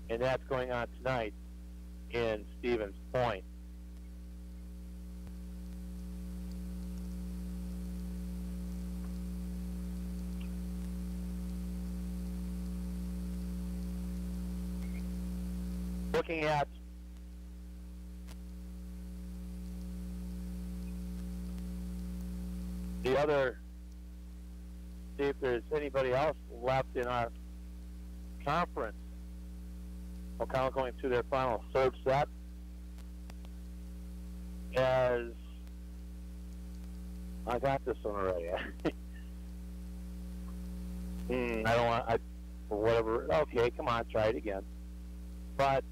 and that's going on tonight in Stevens Point. Looking at the other, see if there's anybody else left in our conference. Oconto going to their final third set as I got this one already. I don't want, or whatever. Okay, come on, try it again. But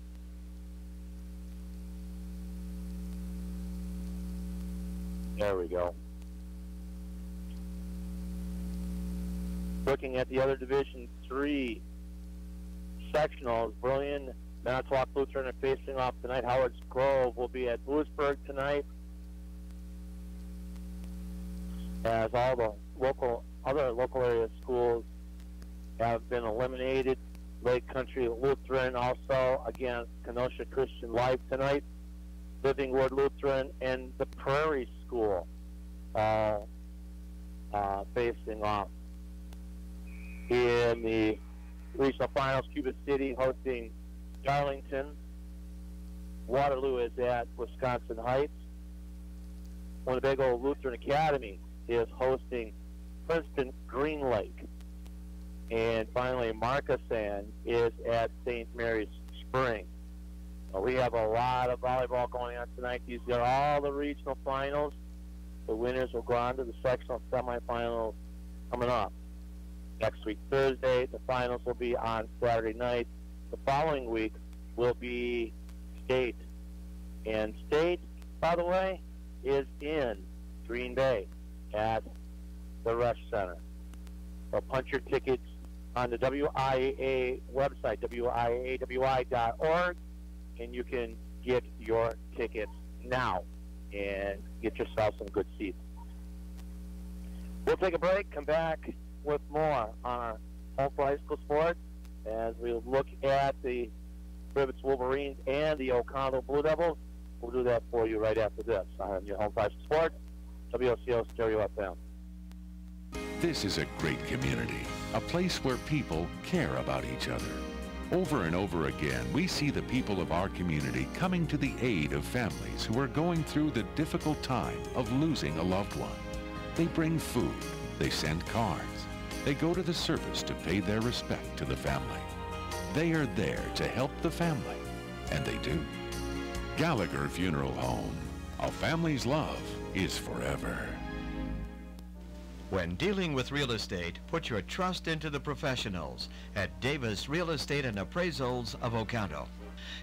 there we go. Looking at the other Division III sectionals, Brillion, Manitowoc Lutheran are facing off tonight. Howard's Grove will be at Lewisburg tonight, as all the other local area schools have been eliminated. Lake Country Lutheran also against Kenosha Christian Life tonight. Living Word Lutheran and the Prairie School all facing off. In the regional finals, Cuba City hosting Darlington. Waterloo is at Wisconsin Heights. Winnebago Lutheran Academy is hosting Princeton Green Lake. And finally, Markesan is at St. Mary's Spring. So we have a lot of volleyball going on tonight. These are all the regional finals. The winners will go on to the sectional semifinals coming up next week, Thursday. The finals will be on Saturday night. The following week will be state. And state, by the way, is in Green Bay at the Rush Center. So punch your tickets on the WIAA website, WIAAWI.org, and you can get your tickets now and get yourself some good seats. We'll take a break, come back with more on our home for high school sports as we look at the Crivitz Wolverines and the Oconto Blue Devils. We'll do that for you right after this on your home for high school sports, WOCO Stereo FM. This is a great community, a place where people care about each other. Over and over again, we see the people of our community coming to the aid of families who are going through the difficult time of losing a loved one. They bring food, they send cards, they go to the service to pay their respect to the family. They are there to help the family, and they do. Gallagher Funeral Home, a family's love is forever. When dealing with real estate, put your trust into the professionals at Davis Real Estate and Appraisals of Oconto.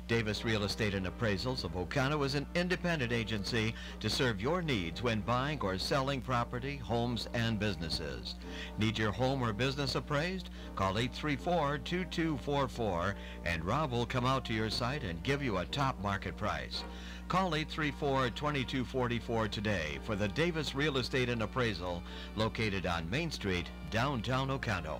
Davis Real Estate and Appraisals of Oconto is an independent agency to serve your needs when buying or selling property, homes, and businesses. Need your home or business appraised? Call 834-2244 and Rob will come out to your site and give you a top market price. Call 834-2244 today for the Davis Real Estate and Appraisal, located on Main Street, downtown Oconto.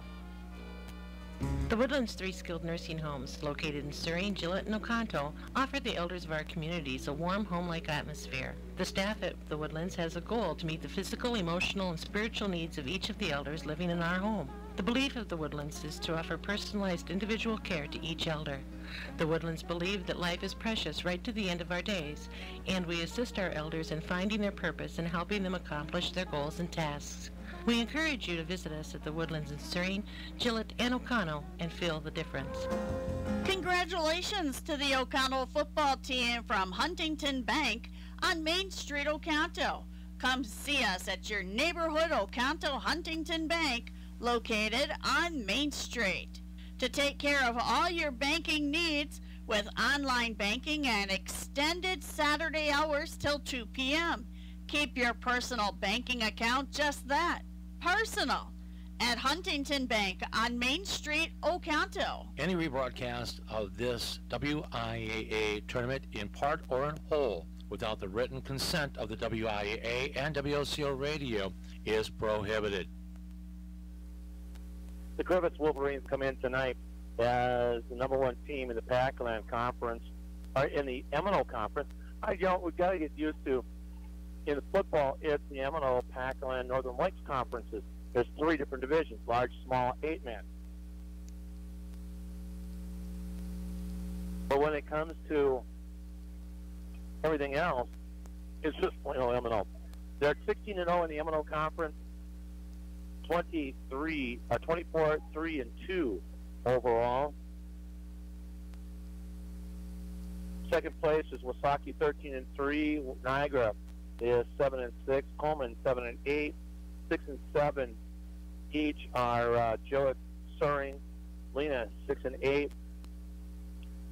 The Woodlands 3 skilled nursing homes, located in Surrey, Gillette, and Oconto, offer the elders of our communities a warm, home-like atmosphere. The staff at the Woodlands has a goal to meet the physical, emotional, and spiritual needs of each of the elders living in our home. The belief of the Woodlands is to offer personalized individual care to each elder. The Woodlands believe that life is precious right to the end of our days, and we assist our elders in finding their purpose and helping them accomplish their goals and tasks. We encourage you to visit us at the Woodlands in Surrey, Gillette, and Oconto and feel the difference. Congratulations to the Oconto football team from Huntington Bank on Main Street, Oconto. Come see us at your neighborhood Oconto Huntington Bank, located on Main Street. To take care of all your banking needs with online banking and extended Saturday hours till 2 p.m. Keep your personal banking account just that, personal, at Huntington Bank on Main Street, Oconto. Any rebroadcast of this WIAA tournament in part or in whole without the written consent of the WIAA and WOCO radio is prohibited. The Crivitz Wolverines come in tonight as the #1 team in the Pac-Land Conference, or in the M&O Conference. We've got to get used to, in the football, it's the M&O, Pac-Land, Northern Lakes conferences. There's 3 different divisions, large, small, 8-man. But when it comes to everything else, it's just plain old M&O. They're 16-0 in the M&O Conference, 24-3-2 overall. Second place is Wasaki, 13-3. Niagara is 7-6. Coleman 7-8. 6-7 each are Joliet, Suring, Lena 6-8.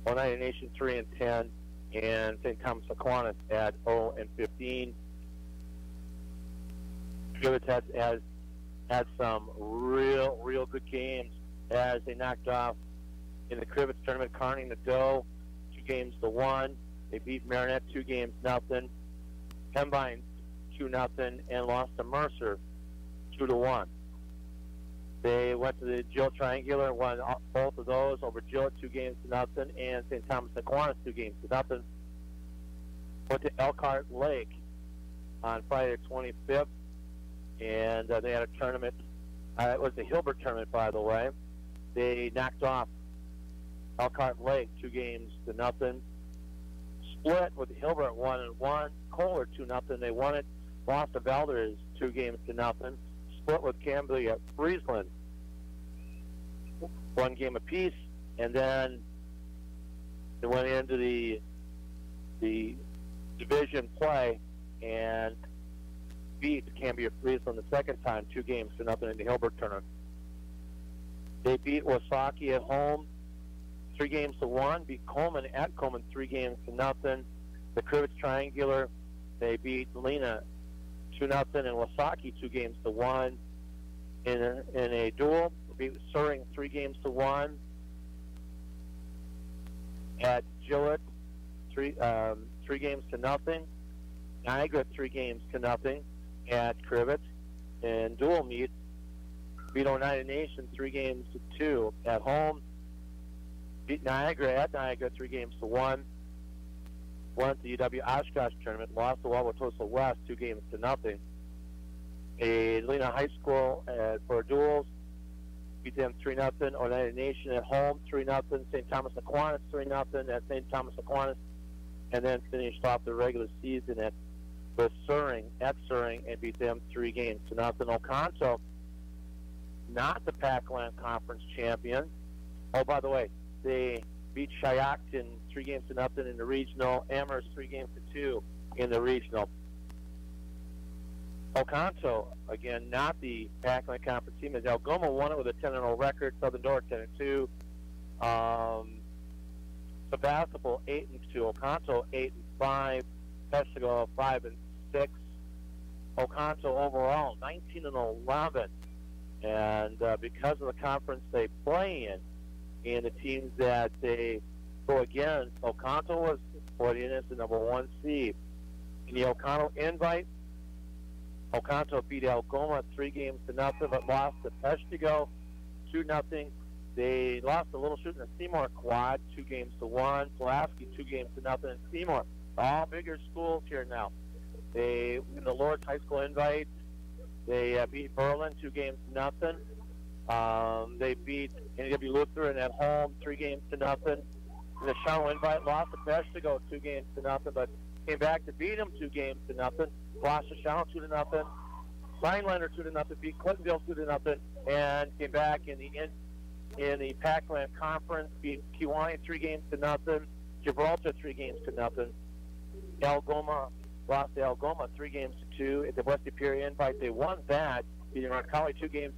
Oneida Nation 3-10, and St. Thomas Aquinas at 0-15. Crivitz has had some real good games as they knocked off in the Crivitz tournament. Kearney and the Doe 2-1. They beat Marinette 2-0. Pembine 2-0, and lost to Mercer 2-1. They went to the Jill Triangular, won both of those over Jill 2-0, and St. Thomas Aquinas 2-0. Went to Elkhart Lake on Friday the 25th, and they had a tournament. It was the Hilbert tournament, by the way. They knocked off Elkhart Lake 2-0. Split with Hilbert 1-1. Kohler 2-0. They won it. Lost to Valdez 2-0. Split with Cambly at Friesland 1 game apiece, and then they went into the division play and beat Cambria Friesland the second time 2-0 in the Hilbert tournament. They beat Wasaki at home 3-1. Beat Coleman at Coleman 3-0. The Crivitz Triangular, they beat Lena 2-0, and Wasaki 2-1 in a duel. Beat Suring 3-1 at Gillette 3-0. Niagara 3-0 at Crivitz. And dual meet, beat Oneida Nation 3-2 at home. Beat Niagara at Niagara 3-1. Won the UW Oshkosh tournament, lost to Wauwatosa West 2-0. A Lena High School for duels, beat them 3-0. Oneida Nation at home 3-0. St. Thomas Aquinas 3-0 at St. Thomas Aquinas, and then finished off the regular season with Suring at Suring and beat them 3-0. Oconto, not the Pac-Land Conference champion. Oh, by the way, they beat Shiocton 3-0 in the regional. Amherst 3-2 in the regional. Oconto, again, not the Pac-Land Conference team, as Algoma won it with a 10-0 record. Southern Door 10-2. Sebastopol 8-2. Oconto 8-5. Peshtigo 5-6. Oconto overall 19-11. And because of the conference they play in the teams that they go against, Oconto was put in as the #1 seed. In the Oconto invite, Oconto beat Algoma 3-0, but lost to Peshtigo 2-0. They lost a little shoot in the Seymour quad 2-1. Pulaski 2-0, and Seymour. All bigger schools here now. They, in the Lord's High School invite, they beat Berlin 2-0. They beat NW Lutheran at home 3-0. In the Shawano invite, lost to Peshtigo 2-0, but came back to beat them 2-0. Lost to Shawano 2-0. Rhinelander 2-0. Beat Clintonville 2-0, and came back in the Pac-Land Conference. Beat Kewanee 3-0. Gibraltar 3-0. Algoma lost to Algoma 3-2 at the West Superior invite. They won that, beating Roncalli 2-0.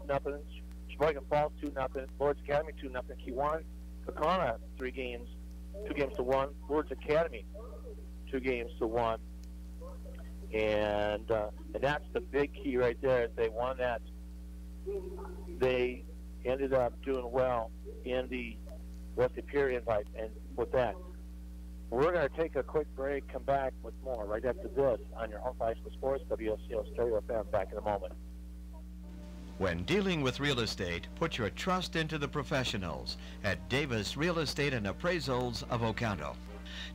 Sheboygan Falls 2-0. Lord's Academy 2-0. Kewanee, Kakana 2-1. Lord's Academy 2-1. And that's the big key right there. They won that. They ended up doing well in the West Superior invite. And with that, we're going to take a quick break, come back with more right after this on your home for high school sports, WOCO Stereo FM. Back in a moment. When dealing with real estate, put your trust into the professionals at Davis Real Estate and Appraisals of Oconto.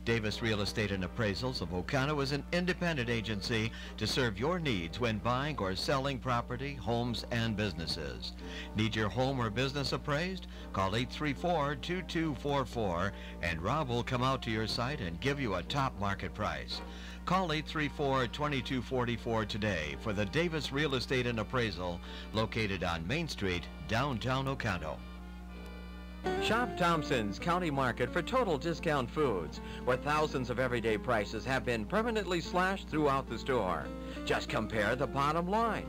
Davis Real Estate and Appraisals of Oconto is an independent agency to serve your needs when buying or selling property, homes, and businesses. Need your home or business appraised? Call 834-2244 and Rob will come out to your site and give you a top market price. Call 834-2244 today for the Davis Real Estate and Appraisal located on Main Street, downtown Oconto. Shop Thompson's County Market for total discount foods, where thousands of everyday prices have been permanently slashed throughout the store. Just compare the bottom line.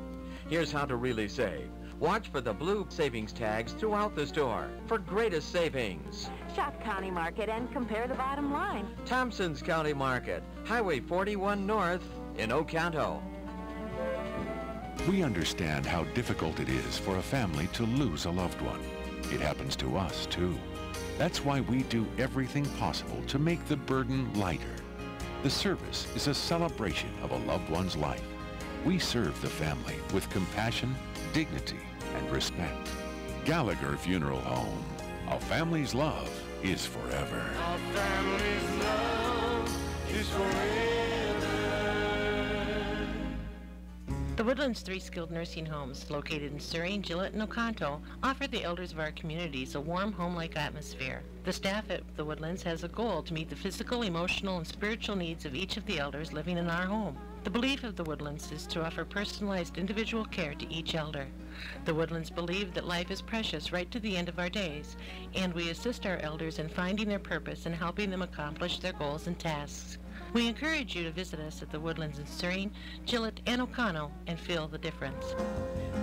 Here's how to really save. Watch for the blue savings tags throughout the store for greatest savings. Shop County Market and compare the bottom line. Thompson's County Market, Highway 41 North in Oconto. We understand how difficult it is for a family to lose a loved one. It happens to us, too. That's why we do everything possible to make the burden lighter. The service is a celebration of a loved one's life. We serve the family with compassion, dignity, and respect. Gallagher Funeral Home. A family's love is forever. A family's love is forever. The Woodlands 3 skilled nursing homes, located in Surrey, Gillette, and Oconto, offer the elders of our communities a warm, home-like atmosphere. The staff at the Woodlands has a goal to meet the physical, emotional, and spiritual needs of each of the elders living in our home. The belief of the Woodlands is to offer personalized individual care to each elder. The Woodlands believe that life is precious right to the end of our days, and we assist our elders in finding their purpose and helping them accomplish their goals and tasks. We encourage you to visit us at the Woodlands in Surrey, Gillette, and Oconto and feel the difference.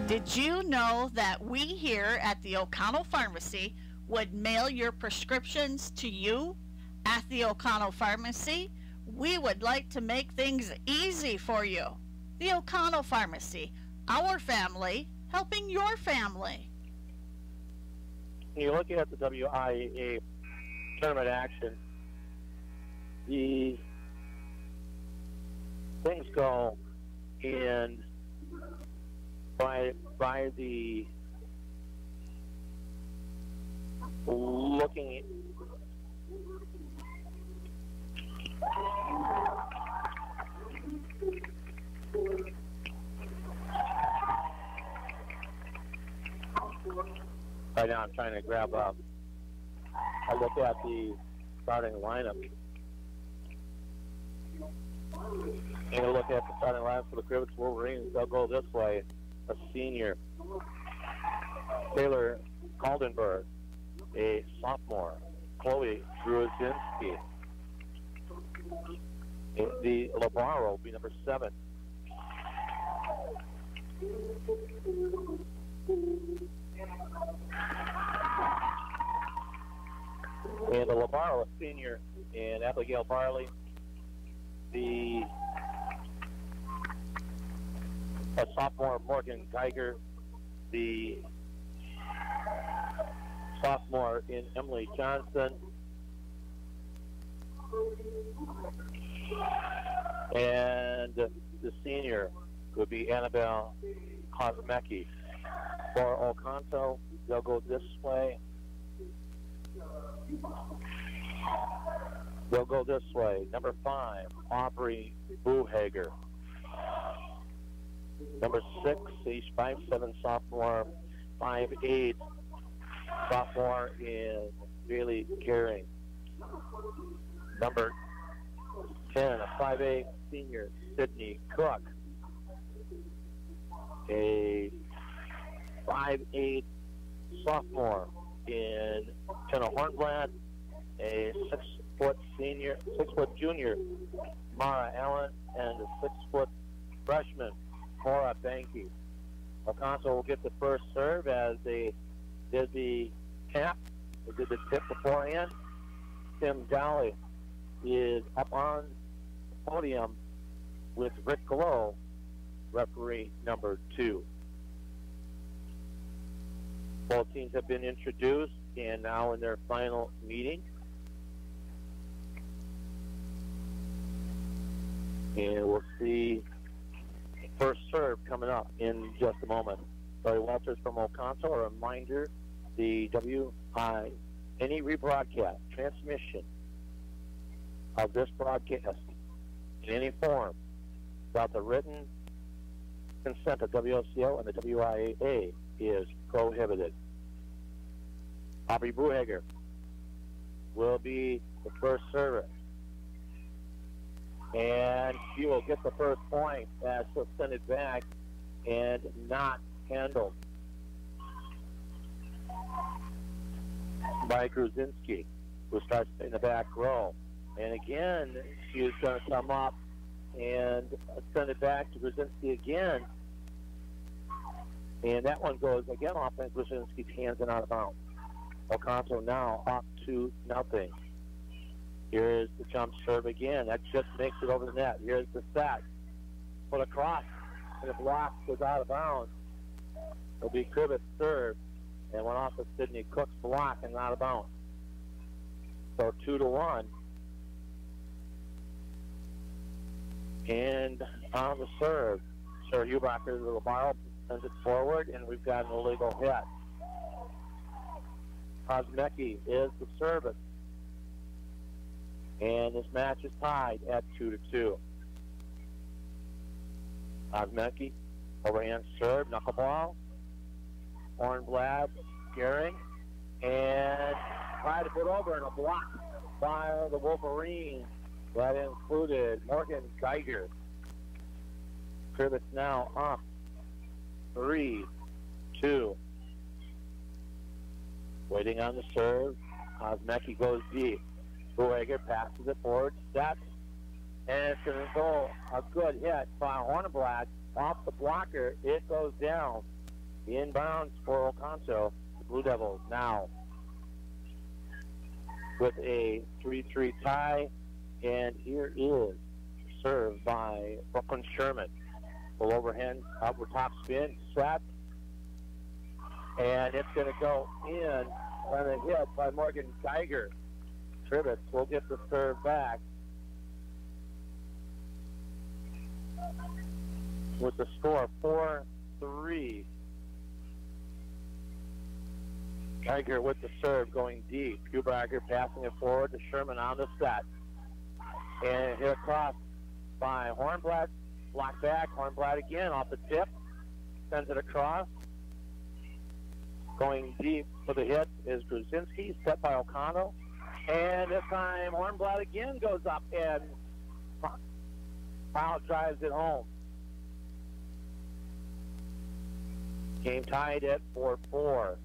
Did you know that we here at the Oconto Pharmacy would mail your prescriptions to you? At the Oconto Pharmacy, we would like to make things easy for you. The Oconto Pharmacy, our family, helping your family. When you look at the WIAA tournament action, the things go in by the looking right now. I'm trying to grab up. I look at the starting lineup. And we'll look at the starting lineup for the Crivitz Wolverines. They'll go this way. A senior, Taylor Kaldenberg. A sophomore, Chloe Druzinski. The Labaro will be number 7. And the Labaro, a senior, and Abigail Barley. A sophomore, Morgan Geiger. The sophomore in Emily Johnson. And the senior would be Annabelle Kosmecki. For Oconto, they'll go this way. They'll go this way. Number 5, Aubrey Buhager. Number 6, age 5'7", sophomore, 5'8", sophomore in Bailey Gehring. Number 10, a 5'8", senior, Sydney Cook. A 5'8", sophomore in Jenna Hornblatt. A 6-foot senior, 6-foot junior, Mara Allen, and a 6-foot freshman, Cora Banky. Oconto will get the first serve as they did the tap. They did the tip beforehand. Tim Dowley is up on the podium with Rick Glow, referee number 2. Both teams have been introduced and now in their final meeting. And we'll see the first serve coming up in just a moment. Sorry, Walters from Oconto. A reminder, the any rebroadcast, transmission of this broadcast in any form without the written consent of WOCO and the WIAA is prohibited. Aubrey Buhager will be the first server, and she will get the first point as she'll send it back and not handled by Gruzinski, who starts in the back row. And again, she is going to come up and send it back to Gruzinski again. And that one goes again off in Gruzinski's hands and out of bounds. Oconto now up 2-0. Here's the jump serve again. That just makes it over the net. Here's the set. Put across, and the block goes out of bounds. It'll be Crivitz serve, and went off of Sidney Cook's block and out of bounds. So 2-1. And on the serve, Sir Hubacher, the little ball, sends it forward, and we've got an illegal hit. Kosmecki is the service. And this match is tied at 2-2. Kosmecki, overhand serve, knuckleball. Hornblad, Gehring, and tried to put over and a block by the Wolverine. That included Morgan Geiger. Crivitz now up 3-2. Waiting on the serve. Kosmecki goes deep. Buhager passes it forward, sets, and it's going to go a good hit by Hornblad off the blocker. It goes down. Inbounds for Oconto. The Blue Devils now with a 3-3 tie. And here is served by Brooklyn Sherman. Full overhand, upper top spin, set. And it's going to go in on a hit by Morgan Geiger. Crivitz will get the serve back with the score 4-3. Geiger with the serve going deep. Hubacher passing it forward to Sherman on the set. And hit across by Hornblad. Blocked back. Hornblad again off the tip. Sends it across. Going deep for the hit is Gruzinski, set by Oconto. And this time Hornblad again goes up and foul drives it home. Game tied at 4-4.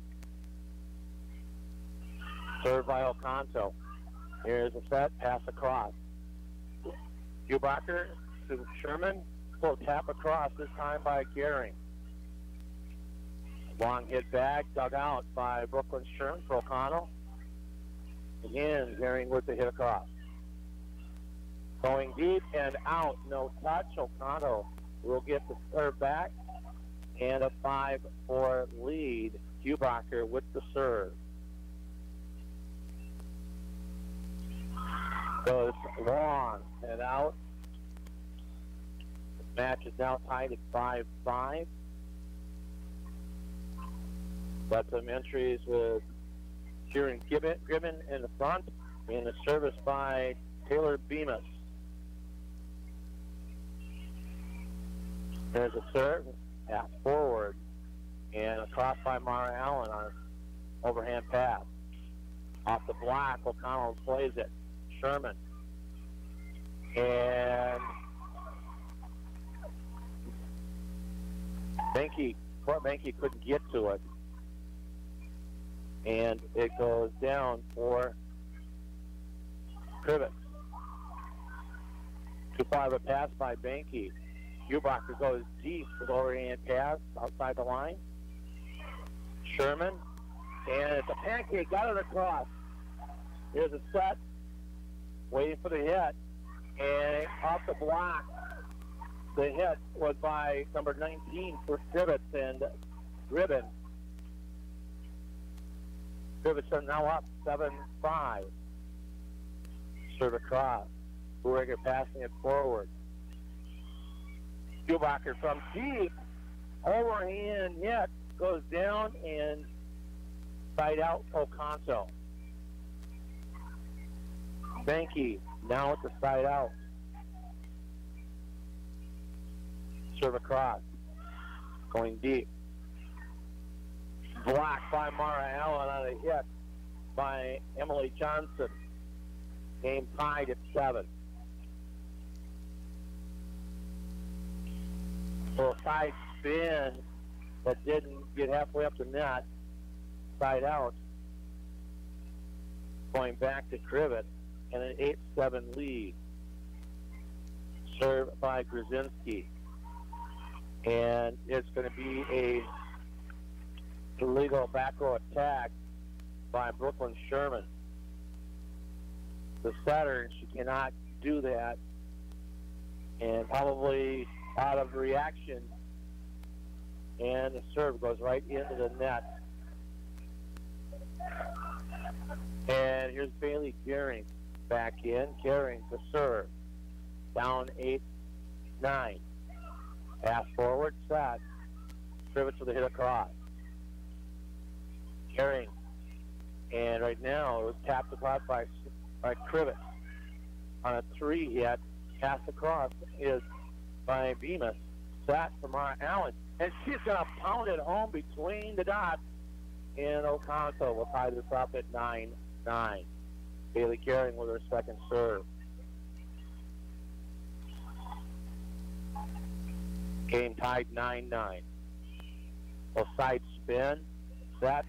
Served by Oconto. Here's a set, pass across. Hubacher to Sherman. Full tap across, this time by Gehring. Long hit back, dug out by Brooklyn Sherman for Oconto. Again, Gehring with the hit across. Going deep and out, no touch. Oconto will get the serve back. And a 5-4 lead. Hubacher with the serve. Goes long and out. The match is now tied at 5-5. Got some entries with Kieran Gibbon in the front, and a service by Taylor Bemis. There's a serve, pass forward, and across by Mara Allen on an overhand pass. Off the block, O'Connell plays it. Sherman. And Fort Benke couldn't get to it. And it goes down for Crivitz. Too far of a pass by Benke. Hubacher goes deep with overhand pass outside the line. Sherman. And it's a pancake, got it across. Here's a set. Waiting for the hit. And off the block. The hit was by number 19 for Crivitz and Ribbon. Crivitz are now up 7-5. Serve across. Buhager passing it forward. Hubacher from deep. Overhand hit goes down and side out Oconto. Banky now at the side out. Serve across. Going deep. Blocked by Mara Allen on a hit by Emily Johnson. Game tied at 7. So a side spin that didn't get halfway up the net. Side out. Going back to Crivitz and an 8-7 lead. Served by Grzinski. And it's going to be a illegal back row attack by Brooklyn Sherman. The setter, she cannot do that, and probably out of reaction, and the serve goes right into the net. And here's Bailey Gehring back in. Gehring to serve. Down 8-9. Pass forward, set. Crivitz with a hit across. Gehring. And right now it was tapped across by Crivitz. On a 3 hit, pass across is by Bemis. Set for Mara Allen. And she's going to pound it home between the dots. And Oconto will tie this up at 9-9. Bailey Gehring with her second serve. Game tied 9-9. A side spin, set,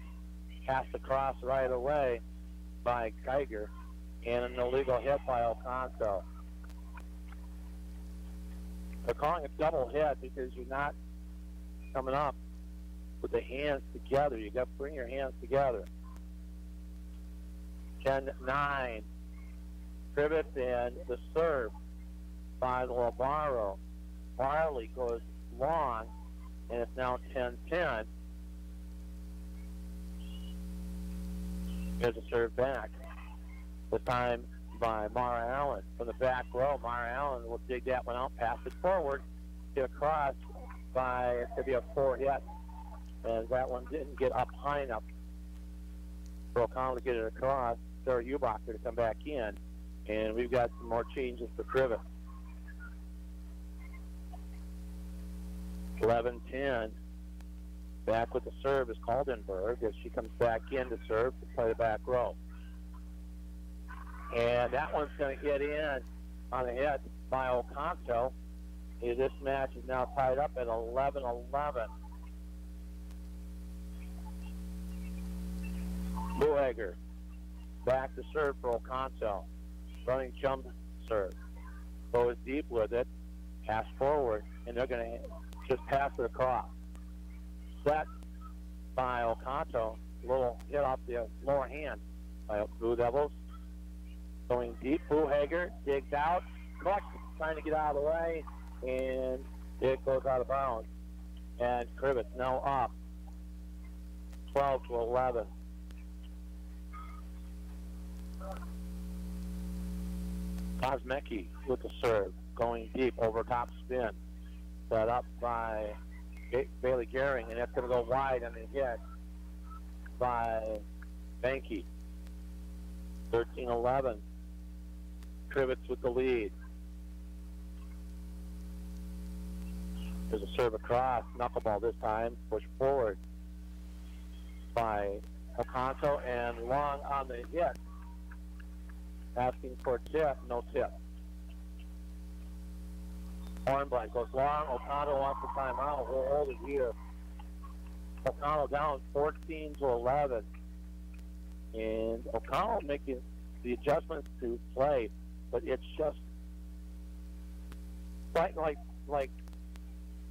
cast across right away by Geiger, and an illegal hit by Oconto. They're calling a double hit because you're not coming up with the hands together. You got to bring your hands together. 10-9. Crivitz and the serve by Lobaro. Barley goes long, and it's now 10-10. Here's a serve back. This time by Mara Allen. From the back row, Mara Allen will dig that one out, pass it forward, get across by, it's going to be a 4 hit. And that one didn't get up high enough for O'Connell to get it across. Sarah Ubacher to come back in. And we've got some more changes for Crivitz. 11-10. Back with the serve is Kaldenberg as she comes back in to serve to play the back row. And that one's going to get in on a hit by Oconto. This match is now tied up at 11-11. Buegger back to serve for Oconto. Running jump serve. Goes deep with it. Pass forward. And they're going to just pass it across. Set by Oconto. Little hit off the lower hand by Blue Devils. Going deep. Buegger digs out. Cluck trying to get out of the way. And it goes out of bounds. And Crivitz now up 12-11. Kosmecki with the serve, going deep, over top spin. Set up by Bailey Gehring, and that's going to go wide on the hit by Banky. 13-11. Crivitz with the lead. There's a serve across, knuckleball this time, push forward by Oconto, and long on the hit. Asking for a tip, no tip. Hornblatt goes long. Oconto wants the timeout. We'll hold it here. Oconto down 14-11. And Oconto making the adjustments to play, but it's just like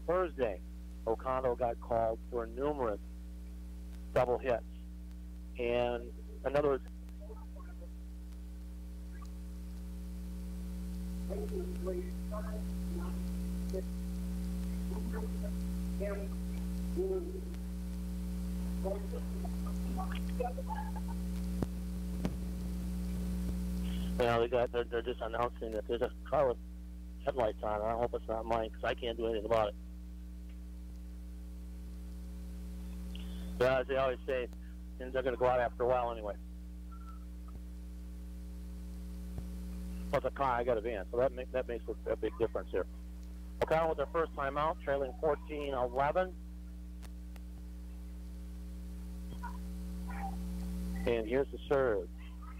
Thursday. Oconto got called for numerous double hits. And in other words, well, they're just announcing that there's a car with headlights on. I hope it's not mine because I can't do anything about it. But as they always say, things are going to go out after a while anyway. Plus a car, I got a van, so that makes a big difference here. Oconto with their first time out, trailing 14-11. And here's the serve.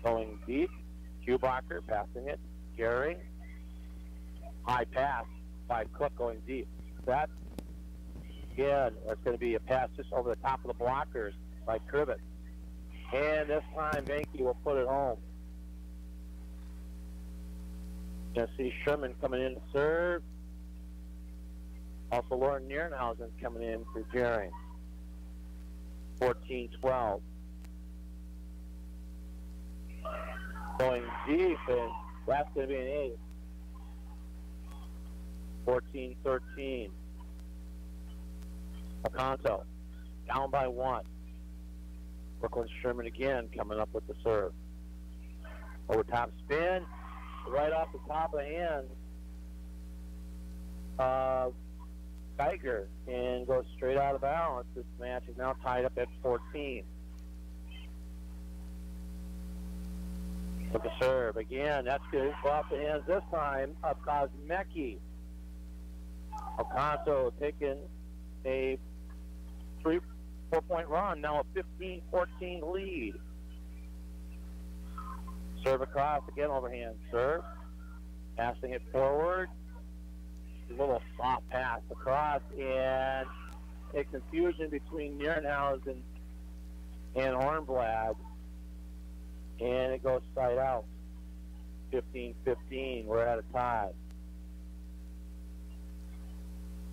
Going deep. Hubacher passing it. Gary. High pass by Cook going deep. That, again, that's going to be a pass just over the top of the blockers by Crivitz. And this time, Banky will put it home. Going to see Sherman coming in to serve. Also, Lauren Nierenhausen coming in for Gary. 14-12. Going deep, and that's going to be an ace. 14-13. Oconto down by 1. Brooklyn Sherman again coming up with the serve. Over top spin, right off the top of the hand of Geiger, and goes straight out of balance. This match is now tied up at 14. With the serve again, that's good. Off the hands this time of Kosmecki. Oconto taking a 4-point run, now a 15-14 lead. Serve across, again overhand serve. Passing it forward. A little soft pass across, and a confusion between Nierenhausen and Hornblad. And it goes side out. 15-15, we're at a tie.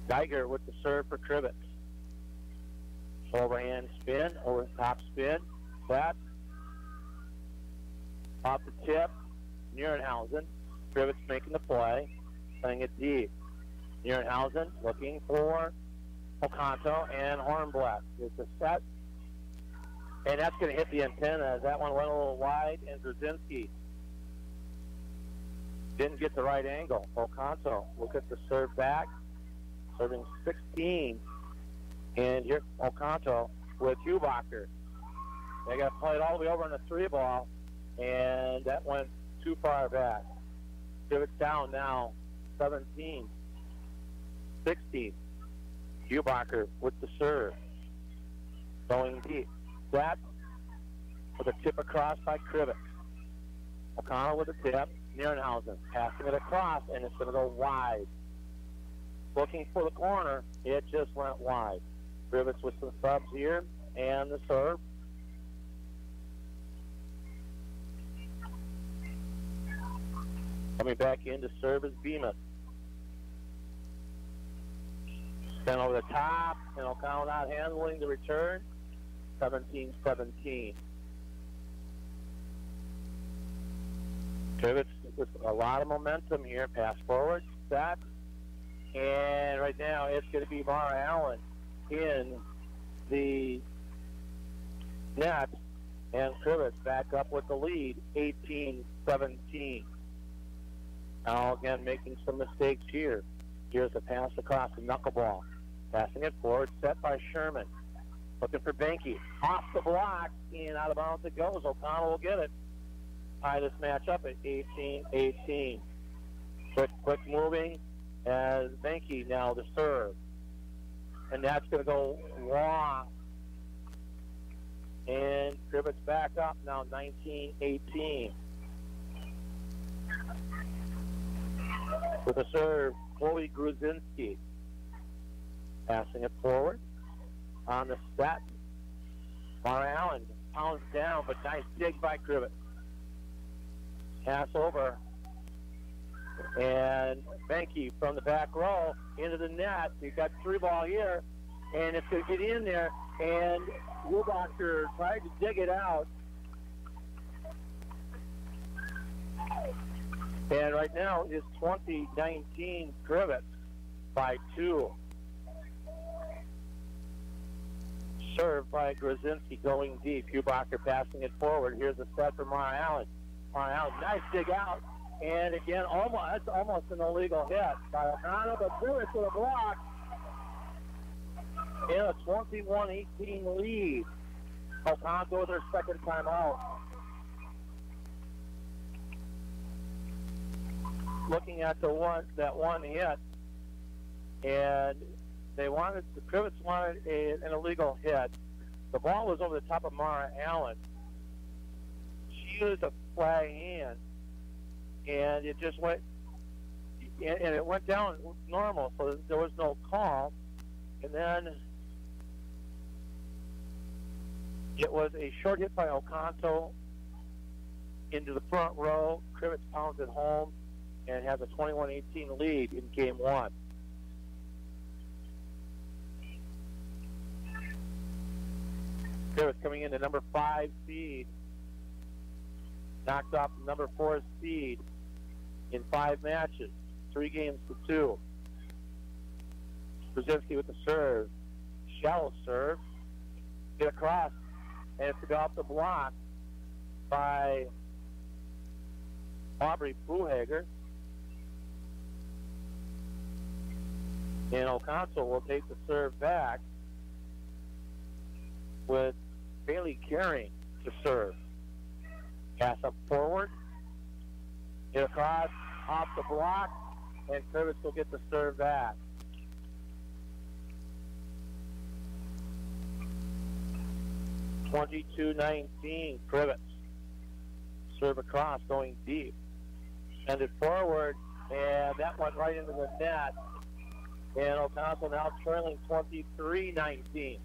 Geiger with the serve for Crivitz. Overhand spin, over top spin, flat. Off the tip, Nierenhausen. Crivitz making the play, playing it deep. Nierenhausen looking for Oconto, and Hornblatt is the set. And that's going to hit the antenna as that one went a little wide, and Brzezinski didn't get the right angle. Oconto will get the serve back, serving 16. And here Oconto with Hubacher. They got to play it all the way over on the 3-ball, and that went too far back. Crivitz down now, 17. 16. Hubacher with the serve. Going deep. That with a tip across by Crivitz. Oconto with a tip. Nierenhausen passing it across, and it's going to go wide. Looking for the corner, it just went wide. Crivitz with some subs here, and the serve. Coming back in to serve is Bemis. Spin over the top, and Oconto not handling the return. 17-17. Crivitz with a lot of momentum here. Pass forward, set. And right now it's going to be Mara Allen in the net. And Crivitz back up with the lead, 18-17. Now again making some mistakes here. Here's a pass across the knuckleball. Passing it forward, set by Sherman. Looking for Banky. Off the block, and out of bounds it goes. Oconto will get it. Tie this match up at 18-18. Quick moving as Banky now to serve. And that's going to go long. And Crivitz back up now, 19-18. With a serve, Chloe Gruzinski. Passing it forward. On the set, Mara Allen pounds down, but nice dig by Crivitz. Pass over, and Banky from the back row into the net. You got 3-ball here, and it's going to get in there, and Hubacher tried to dig it out. And right now it's 20-19 Crivitz by 2. Served by Grzinski going deep. Hubacher passing it forward. Here's a set for Mara Allen. Mara Allen, nice dig out. And again, that's almost an illegal hit by Oconto, but Crivitz with a block. in a 21-18 lead. Oconto with their second timeout. Looking at that one hit, and the Crivitz wanted an illegal hit. The ball was over the top of Mara Allen. She used a flag hand, and it just went, and it went down normal, so there was no call. And then it was a short hit by Oconto into the front row. Crivitz pounds it home and has a 21-18 lead in game one. Crivitz coming in the number 5 seed, knocked off the number 4 seed in 5 matches, 3 games to 2. Brzezinski with the serve, shallow serve, get across, and it's to go off the block by Aubrey Buhager. And Oconto will take the serve back with Bailey Caring to serve. Pass up forward, get across, off the block, and Crivitz will get the serve back. (22-19) Crivitz. Serve across, going deep. Send it forward, and that went right into the net. And Oconto now trailing 23-19.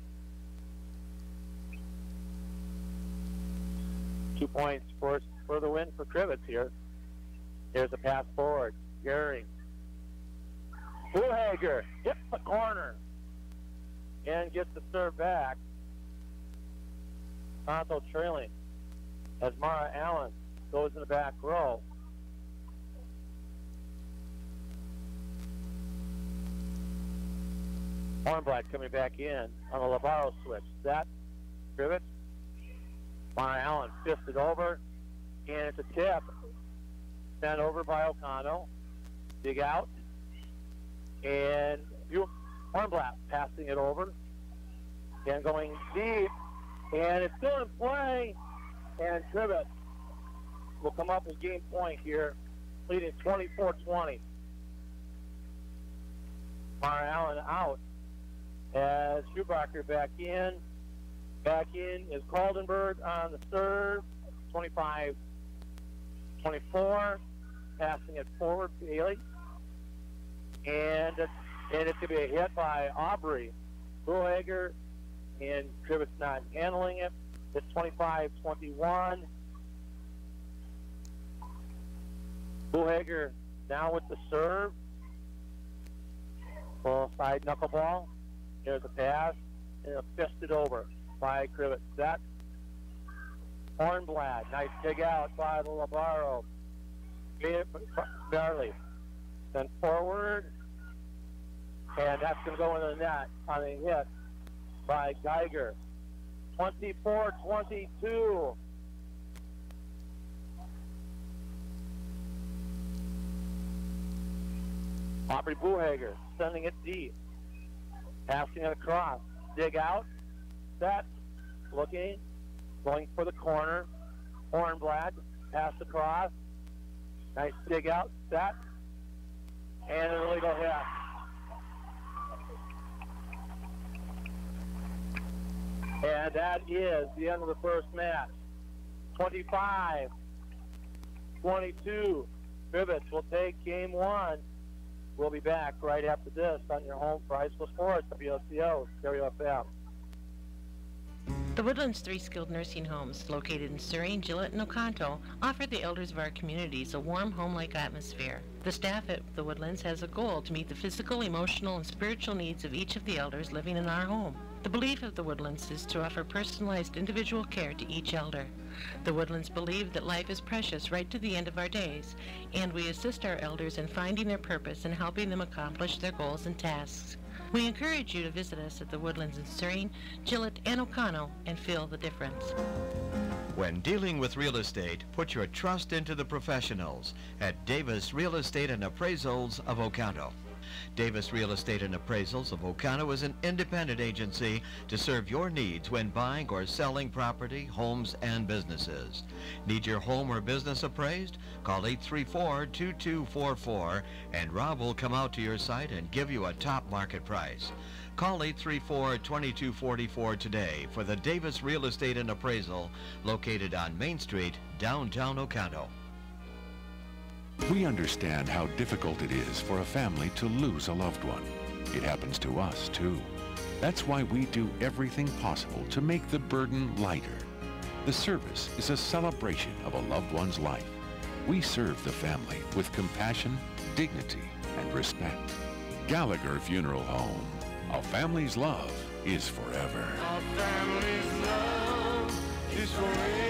2 points for the win for Crivitz here. Here's a pass forward. Gehring. Buhager hits the corner and gets the serve back. Oconto trailing as Mara Allen goes in the back row. Hornblatt coming back in on the Labaro switch. That Crivitz. Mara Allen fisted over, and it's a tip. Sent over by Oconto. Dig out. And Hornblatt passing it over. And going deep. And it's still in play. And Crivitz will come up with game point here, leading 24-20. Mara Allen out. As Schubacher back in. Back in is Kaldenberg on the serve, 25-24, passing it forward to Bailey. And it's going to be a hit by Aubrey Buhager, and Crivitz not handling it. It's 25-21. Buhager now with the serve. Full side knuckleball. There's a pass, and a fisted over by Crivitz. Set. Hornblatt, nice dig out by the Labaro. Barely. Then forward, and that's going to go into the net on a hit by Geiger. 24-22. Aubrey Buhager sending it deep. Passing it across. Dig out. Set. Looking. Going for the corner. Hornblatt. Pass across. Nice dig out. Set. And an illegal hit. And that is the end of the first match. 25-22. Crivitz will take game one. We'll be back right after this on your home for high school sports, WOCO, Stereo FM. The Woodlands 3 skilled nursing homes, located in Surrey, Gillette, and Oconto, offer the elders of our communities a warm, home-like atmosphere. The staff at the Woodlands has a goal to meet the physical, emotional, and spiritual needs of each of the elders living in our home. The belief of the Woodlands is to offer personalized individual care to each elder. The Woodlands believe that life is precious right to the end of our days, and we assist our elders in finding their purpose and helping them accomplish their goals and tasks. We encourage you to visit us at the Woodlands in Surrey, Gillette, and Oconto and feel the difference. When dealing with real estate, put your trust into the professionals at Davis Real Estate and Appraisals of Oconto. Davis Real Estate and Appraisals of Oconto is an independent agency to serve your needs when buying or selling property, homes, and businesses. Need your home or business appraised? Call 834-2244 and Rob will come out to your site and give you a top market price. Call 834-2244 today for the Davis Real Estate and Appraisal, located on Main Street, downtown Oconto. We understand how difficult it is for a family to lose a loved one. It happens to us, too. That's why we do everything possible to make the burden lighter. The service is a celebration of a loved one's life. We serve the family with compassion, dignity, and respect. Gallagher Funeral Home. A family's love is forever. Our family's love is forever.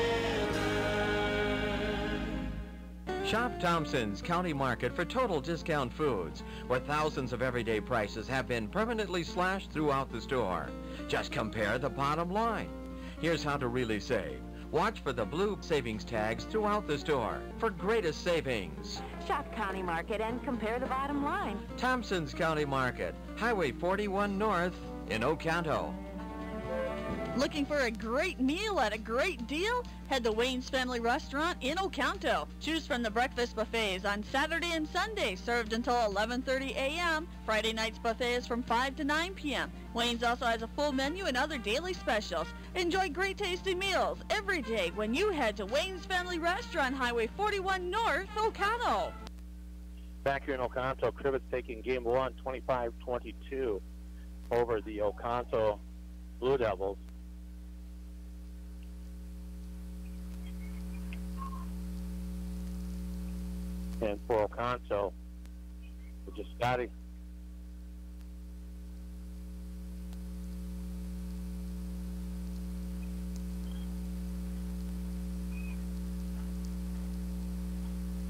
Shop Thompson's County Market for total discount foods, where thousands of everyday prices have been permanently slashed throughout the store. Just compare the bottom line. Here's how to really save. Watch for the blue savings tags throughout the store for greatest savings. Shop County Market and compare the bottom line. Thompson's County Market, Highway 41 North in Oconto. Looking for a great meal at a great deal? Head to Wayne's Family Restaurant in Oconto. Choose from the breakfast buffets on Saturday and Sunday, served until 11:30 a.m. Friday night's buffet is from 5 to 9 p.m. Wayne's also has a full menu and other daily specials. Enjoy great tasty meals every day when you head to Wayne's Family Restaurant, Highway 41 North, Oconto. Back here in Oconto, Crivitz taking game one, 25-22 over the Oconto Blue Devils. And for Oconto, we just got it.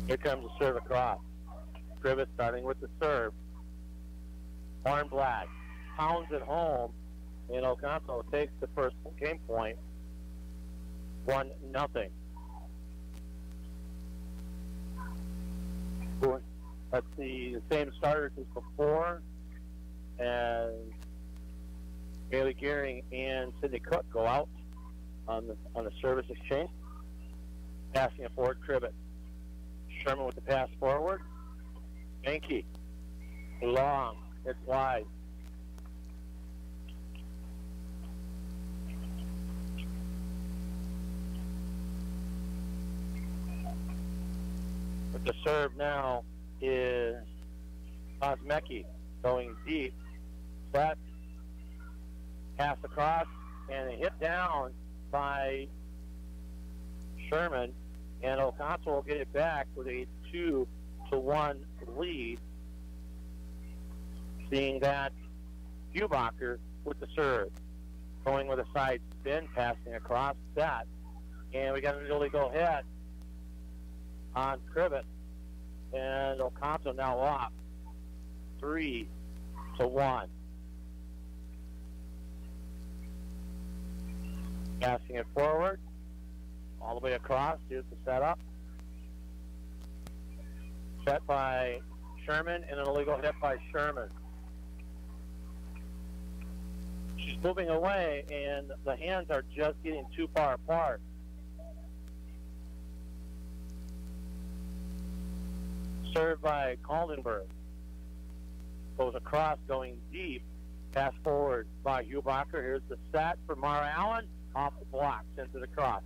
Here comes the serve across. Crivitz starting with the serve. Hornblatt pounds it home, and Oconto takes the first game point, 1-0. Let's see, the same starters as before, and Bailey Gearing and Sidney Cook go out on the service exchange. Passing it forward, Crivitz. Sherman with the pass forward. Benke, long, it's wide. But the serve now is Kosmecki going deep. Set, pass across, and a hit down by Sherman, and Oconto will get it back with a 2-1 lead. Seeing that, Hubacher with the serve, going with a side spin, passing across that, and we got an illegal hit on Crivitz, and Oconto now off 3-1. Passing it forward, all the way across. Here's the setup. Set by Sherman, and an illegal hit by Sherman. She's moving away, and the hands are just getting too far apart. Served by Kaldenberg. Goes across, going deep. Pass forward by Hubacher. Here's the set for Mara Allen. Off the block, sends it across.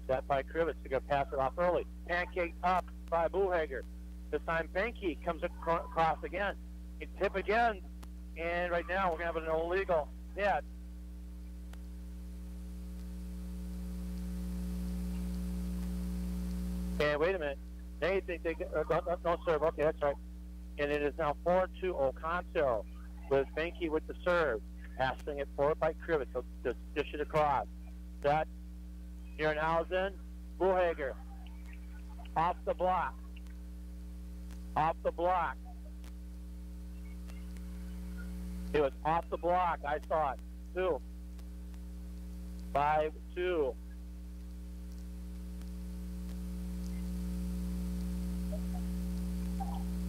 Set by Crivitz. They're going to pass it off early. Pancake up by Buhager. This time Benke comes across again. It's tip again. And right now we're going to have an illegal hit. And wait a minute. They think they don't serve. Okay, that's right. And it is now 4-2 Oconto with Benke with the serve. Passing it forward by Crivitz. He'll just dish it across. Set. Ehrenhausen. Buhager. Off the block. Off the block. It was off the block. I saw it. 5-2.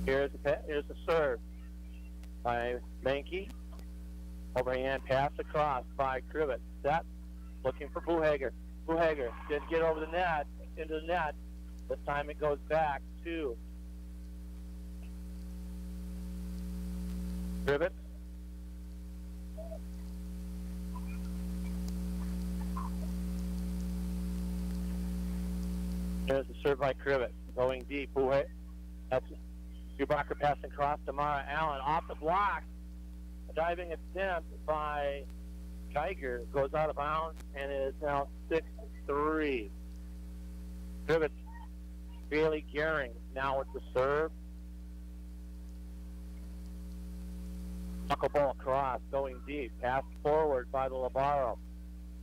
Here's the serve. by Benke. Overhand pass across by Crivitz. Set. Looking for Buhager. Buhager didn't get over the net, into the net. This time it goes back to Crivitz. There's the serve by Crivitz. Going deep. Buhager. That's Schubacher passing across to Mara Allen. Off the block. A diving attempt by Geiger goes out of bounds and it is now 6-3. Crivitz, Bailey Gehring now with the serve. Knuckleball across, going deep. Pass forward by the Labaro.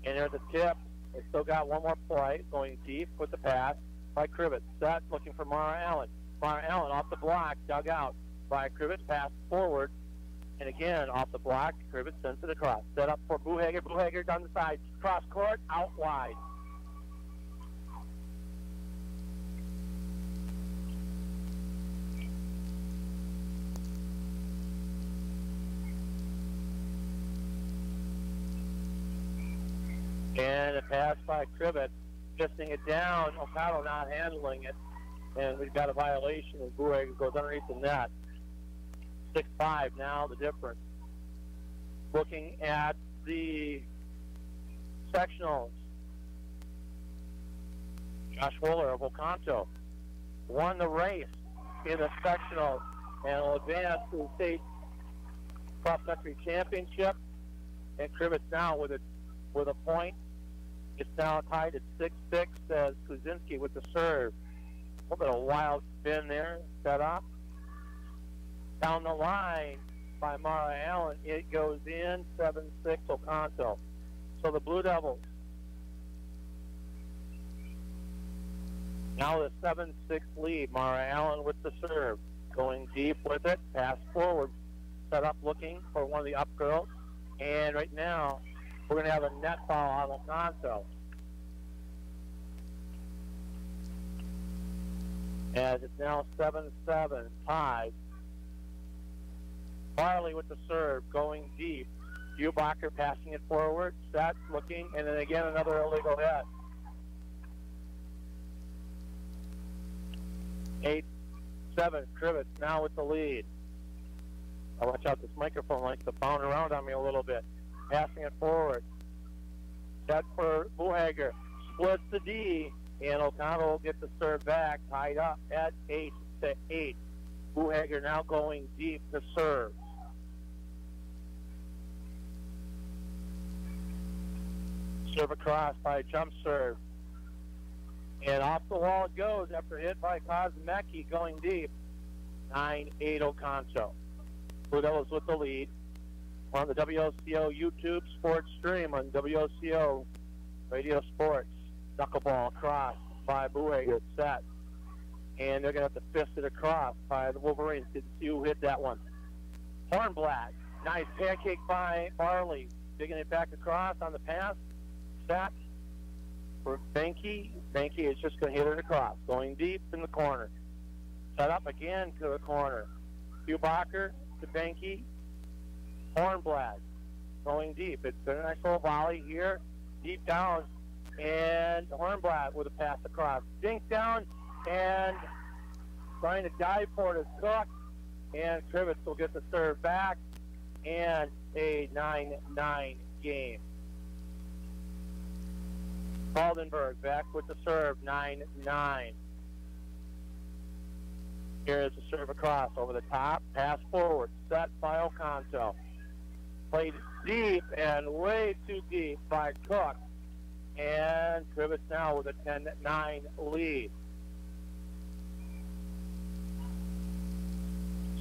And there's a tip. They still got one more play. Going deep with the pass by Crivitz. Set, looking for Mara Allen. Mara Allen off the block, dug out by Crivitz. Pass forward. And again, off the block, Crivitz sends it across. Set up for Buhager. Buhager down the side. Cross court, out wide. And a pass by Crivitz, fisting it down. Oconto not handling it. And we've got a violation as Buhager goes underneath the net. 6-5 now, the difference. Looking at the sectionals. Josh Wooler of Oconto won the race in the sectionals and will advance to the state cross-country championship. And Crivitz now with a point. It's now tied at 6-6 as Kuzinski with the serve. A little bit of wild spin there, set up. Down the line by Mara Allen, it goes in 7-6 Oconto. So the Blue Devils now the 7-6 lead. Mara Allen with the serve, going deep with it, pass forward, set up looking for one of the up girls. And right now, we're going to have a net foul on Oconto. As it's now 7-7, tied. Farley with the serve, going deep. Schubacher passing it forward, set, looking, and then again another illegal hit. 8-7, Crivitz now with the lead. I'll watch out, this microphone likes to bounce around on me a little bit. Passing it forward. Set for Buhager. Splits the D, and Oconto will get the serve back, tied up at 8-8. Buhager now going deep to serve. Serve across by jump serve. And off the wall it goes after hit by Kosmecki going deep. 9-8 Oconto. Blue Devils with the lead on the WOCO YouTube sports stream on WOCO Radio Sports. Knuckleball across by Buhager, set. And they're going to have to fist it across by the Wolverines. Didn't see who hit that one. Hornblatt, nice pancake by Farley. Digging it back across on the pass. Set for Benke. Benke is just going to hit it across. Going deep in the corner. Set up again to the corner. Schubacher to Benke. Hornblatt going deep. It's been a nice little volley here. Deep down. And Hornblatt with a pass across. Dink down and trying to dive for it is Cook. And Crivitz will get the serve back. And a 9-9 game. Caldenberg back with the serve, 9-9. Here is the serve across over the top, pass forward, set by Oconto. Played deep and way too deep by Cook. And Crivitz now with a 10-9 lead.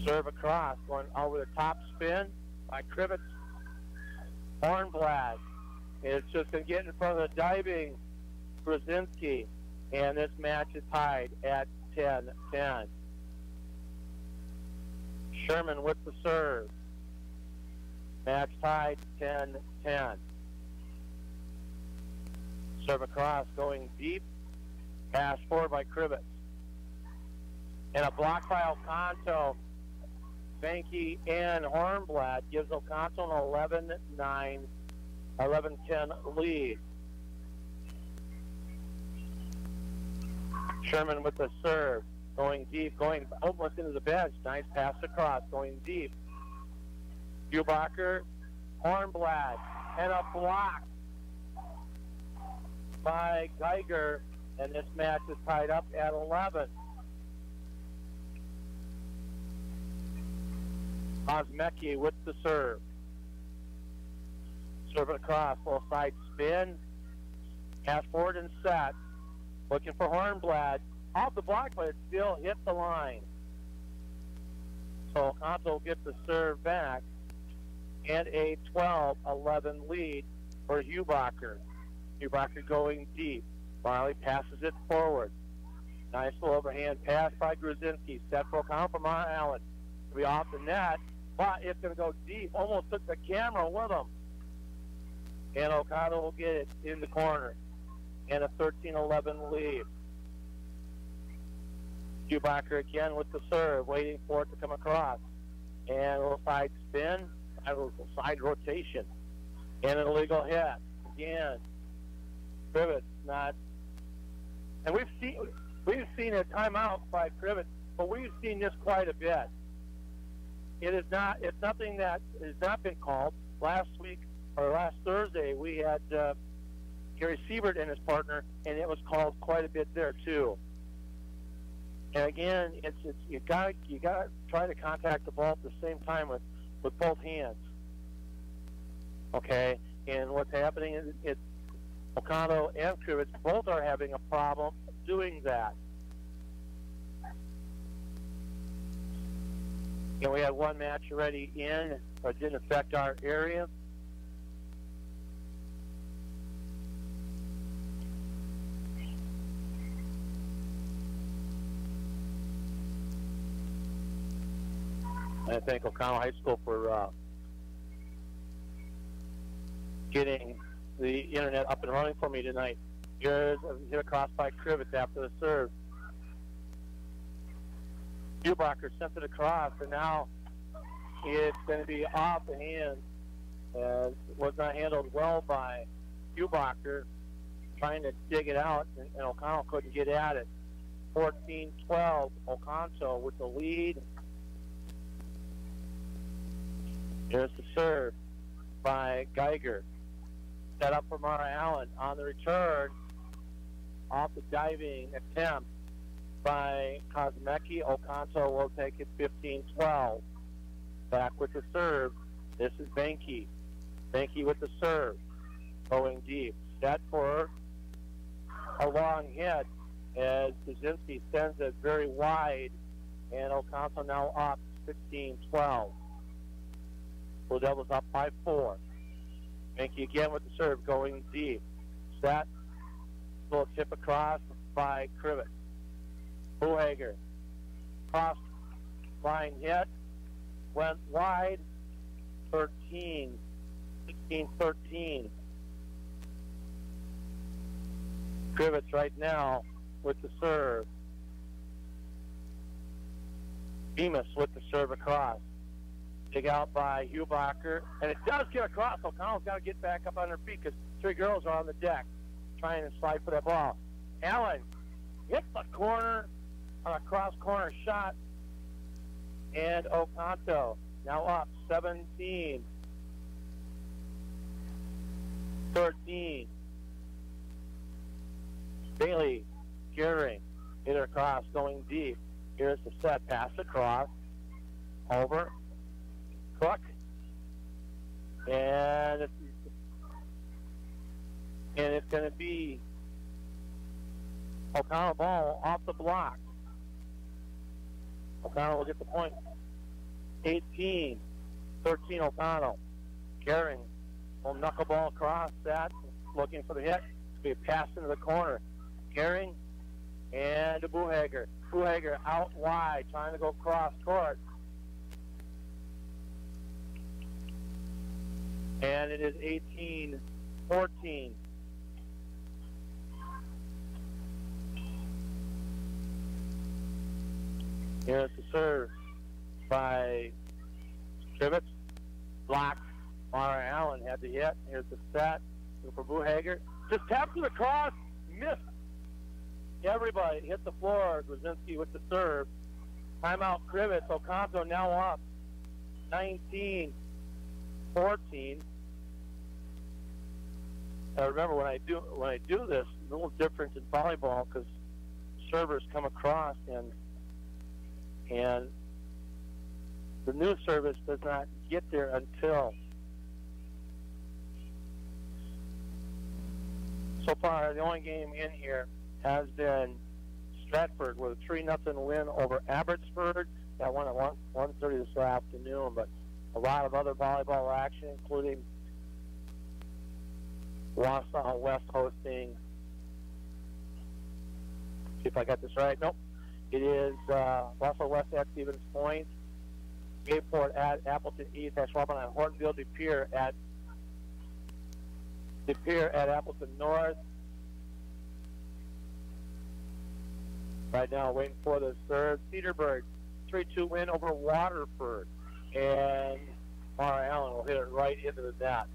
Serve across, going over the top spin by Crivitz. Hornblatt. It's just going to get in front of the diving Brzezinski, and this match is tied at 10-10. Sherman with the serve. Match tied 10-10. Serve across, going deep. Pass forward by Crivitz. And a block by Oconto. Banky and Hornblatt gives Oconto an 11-10 lead. Sherman with the serve, going deep, going almost into the bench. Nice pass across, going deep. Hubacher, Hornblatt, and a block by Geiger, and this match is tied up at 11. Kosmecki with the serve. Serve it across, full side spin. Pass forward and set. Looking for Hornblatt. Off the block, but it still hit the line. So Oconto gets the serve back and a 12-11 lead for Hubacher. Hubacher going deep. Marley passes it forward. Nice little overhand pass by Gruzinski. Set for Oconto from Allen. To be off the net, but it's going to go deep. Almost took the camera with him. And Oconto will get it in the corner. And a 13-11 lead. Hubacher again with the serve, waiting for it to come across. And a little side spin, a little side rotation. And an illegal hit. Again, Crivitz not. And we've seen a timeout by Crivitz, but we've seen this quite a bit. It's nothing that has not been called. Last Thursday, we had Gary Siebert and his partner, and it was called quite a bit there too. And again, you got to try to contact the ball at the same time with both hands. Okay, and what's happening is Oconto and Crivitz both are having a problem doing that. And we had one match already in, but didn't affect our area. I thank Oconto High School for getting the internet up and running for me tonight. Here's hit across by Crivitz after the serve. Hubacher sent it across, and now it's going to be off the hands. It was not handled well by Hubacher, trying to dig it out, and Oconto couldn't get at it. 14-12, Oconto with the lead. Here's the serve by Geiger. Set up for Mara Allen on the return. Off the diving attempt by Kosmecki. Oconto will take it 15-12. Back with the serve. This is Banky. Banky with the serve. Going deep. Set for a long hit as Brzezinski sends it very wide. And Oconto now up 16-12. Blue Devils up by 4. Banky again with the serve, going deep. Set. Little tip across by Crivitz. Buhager. Cross line hit. Went wide. 16-13. Crivitz right now with the serve. Bemis with the serve across. Dig out by Hubacher, and it does get across. O'Connell's got to get back up on her feet because three girls are on the deck trying to slide for that ball. Allen hits the corner on a cross-corner shot, and Oconto now up 17-13. Bailey, Gearing, hit her across, going deep. Here's the set, pass across, over. Cook, and it's going to be Oconto ball off the block. Oconto will get the point. 18-13 Oconto. Gehring will knuckleball across that, looking for the hit. It's going to be a pass into the corner. Gehring and to Buhager. Buhager out wide, trying to go cross court. And it is 18-14. Here's the serve by Crivitz blocks. Mara Allen had the hit. Here's the set for Buhager. Just tapped it across. Missed. Everybody hit the floor. Grzinski with the serve. Timeout Crivitz. Oconto now up 19-14. Now remember, when I do this, a little different in volleyball because servers come across and the new service does not get there until. So far, the only game in here has been Stratford with a 3-0 win over Abbotsford. That won at 1:30 this afternoon, but a lot of other volleyball action, including Wausau West hosting. See if I got this right. Nope. It is Wausau West at Stevens Point, Gayport at Appleton East, at Schwabman at Hortonville, De Pere at Appleton North. Right now, waiting for the serve. Cedarburg, 3-2 win over Waterford. And Mara Allen will hit it right into the net.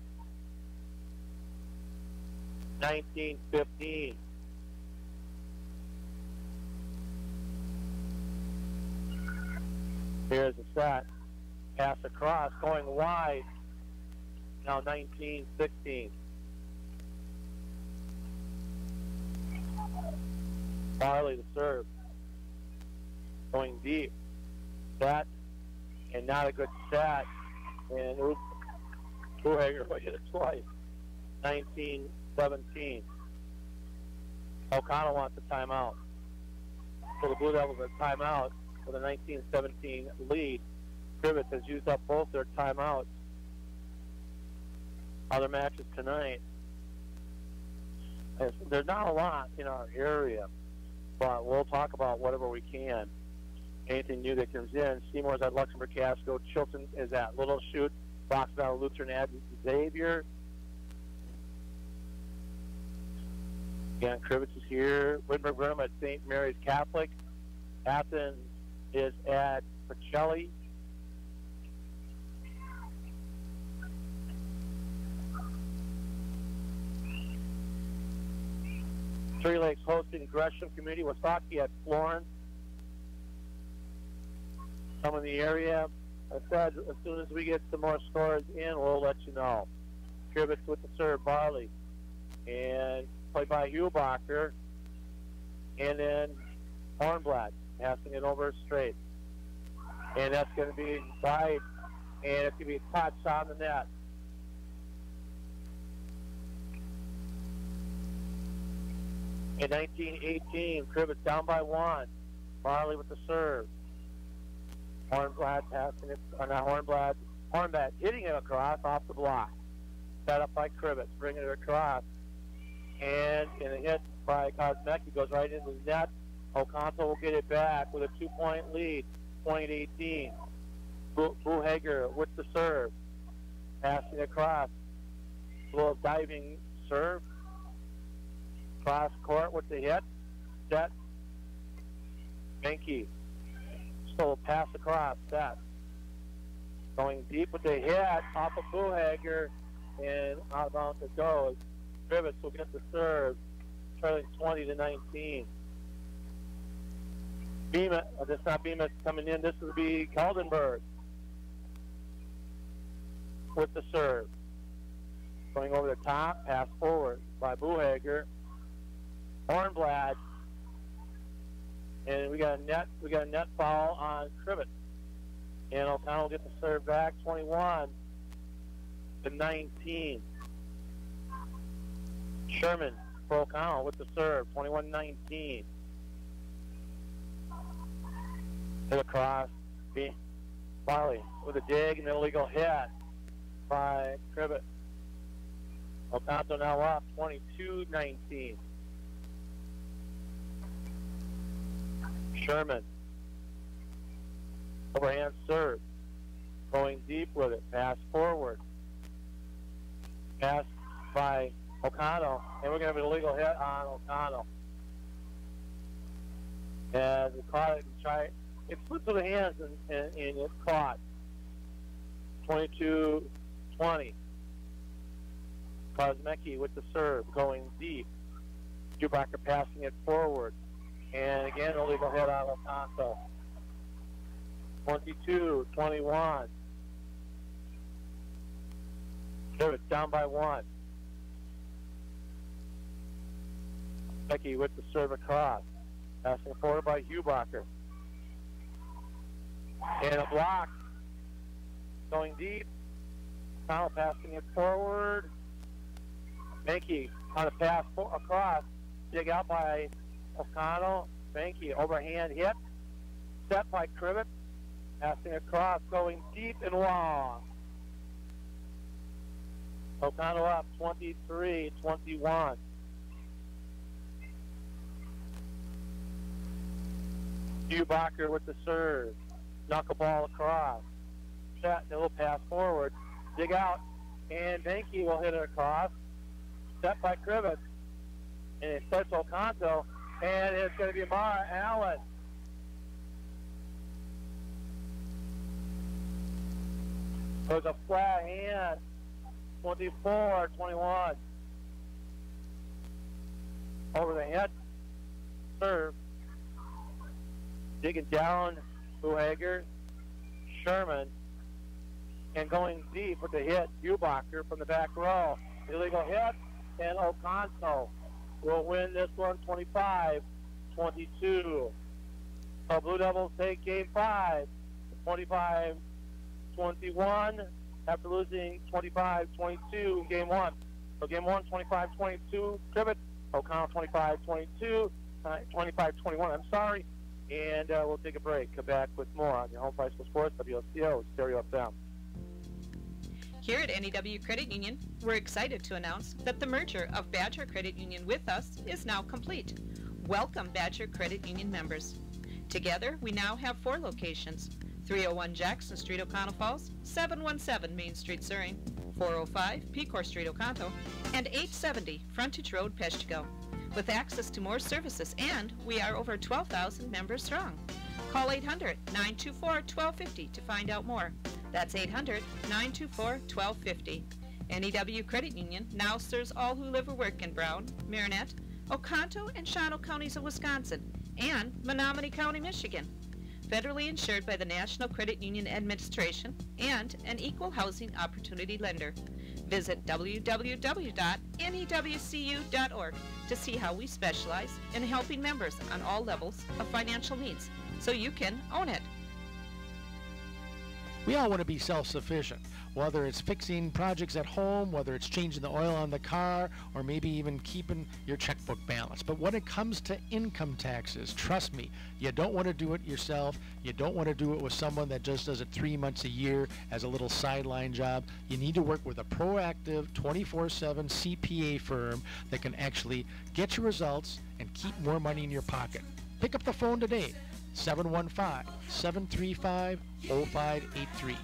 19-15. Here's the set. Pass across, going wide. Now 19-16. Farley the serve. Going deep. Set. And not a good set. And Buhager will hit it twice. 19-17. Oconto wants a timeout. So the Blue Devils a timeout with a 19-17 lead. Crivitz has used up both their timeouts. Other matches tonight. There's not a lot in our area, but we'll talk about whatever we can. Anything new that comes in. Seymour's at Luxembourg Casco. Chilton is at Little Chute. Foxville Lutheran at Xavier. Again, Crivitz is here. Wittenberg-Burnham at St. Mary's Catholic. Athens is at Pacelli. Three Lakes hosting Gresham Community. Wasaki at Florence. Some in the area. I said as soon as we get some more scores in, we'll let you know. Crivitz with the serve, Barley. And played by Hubacher. And then Hornblatt passing it over straight. And that's going to be wide. And it's going to be a touch on the net. In 1918, Crivitz down by 1. Barley with the serve. Hornblatt passing it, or not Hornblatt, Hornblatt hitting it across off the block. Set up by Crivitz, bringing it across. And in a hit by Kosmecki, goes right into the net. Oconto will get it back with a 2-point lead, 20-18. Buhager with the serve. Passing across. A little diving serve. Cross court with the hit. Set. Menke. So pass across. Set. Going deep with the hit off of Buhager. And out of bounds it goes. Crivitz will get the serve. Trailing 20-19. Bemis, this is not Bemis coming in. This will be Kaldenberg with the serve. Going over the top, pass forward by Buhager. Hornblatt, and we got a net foul on Crivitz. And Oconto will get the serve back, 21-19. Sherman for Oconto with the serve, 21-19. Hit across, Farley with a dig and an illegal hit by Crivitz. Oconto now up, 22-19. Sherman, overhand serve, going deep with it, pass forward, pass by Oconto, and we're going to have an illegal hit on Oconto. And we caught it and it slipped through the hands and it's caught. 22-20. Kosmecki with the serve, going deep. Hubacher passing it forward. And again, illegal hit on Oconto. 22-21. Crivitz down by 1. Becky with the serve across. Passing forward by Hubacher. And a block. Going deep. Now passing it forward. Benke on a pass across. Dig out by Oconto. Benke overhand hit. Set by Crivitz. Passing across. Going deep and long. Oconto up 23-21. Hubacher with the serve. Knuckleball across. Set, a little pass forward. Dig out, and Benke will hit it across. Set by Crivitz. And it starts Oconto, and it's going to be Mara Allen. There's a flat hand. 24-21. Over the head. Serve. Digging down, Buhager, Sherman, and going deep with the hit, Hubacher from the back row. Illegal hit, and Oconto will win this one 25-22. So Blue Devils take game 5, 25-21, after losing 25-22 in game 1. So game 1, 25-22, Crivitz, Oconto 25-22, 25-21, I'm sorry. And we'll take a break. Come back with more on your home price for sports, WOCO, Stereo FM. Here at NEW Credit Union, we're excited to announce that the merger of Badger Credit Union with us is now complete. Welcome, Badger Credit Union members. Together, we now have 4 locations: 301 Jackson Street, Oconto Falls, 717 Main Street, Surrey, 405 Pecor Street, Oconto, and 870 Frontage Road, Peshtigo, with access to more services, and we are over 12,000 members strong. Call 800-924-1250 to find out more. That's 800-924-1250. NEW Credit Union now serves all who live or work in Brown, Marinette, Oconto, and Shawano counties of Wisconsin, and Menominee County, Michigan. Federally insured by the National Credit Union Administration and an equal housing opportunity lender. Visit www.newcu.org to see how we specialize in helping members on all levels of financial needs, so you can own it. We all want to be self-sufficient, whether it's fixing projects at home, whether it's changing the oil on the car, or maybe even keeping your checkbook balanced. But when it comes to income taxes, trust me, you don't want to do it yourself. You don't want to do it with someone that just does it 3 months a year as a little sideline job. You need to work with a proactive 24/7 CPA firm that can actually get you results and keep more money in your pocket. Pick up the phone today, 715-735-0583.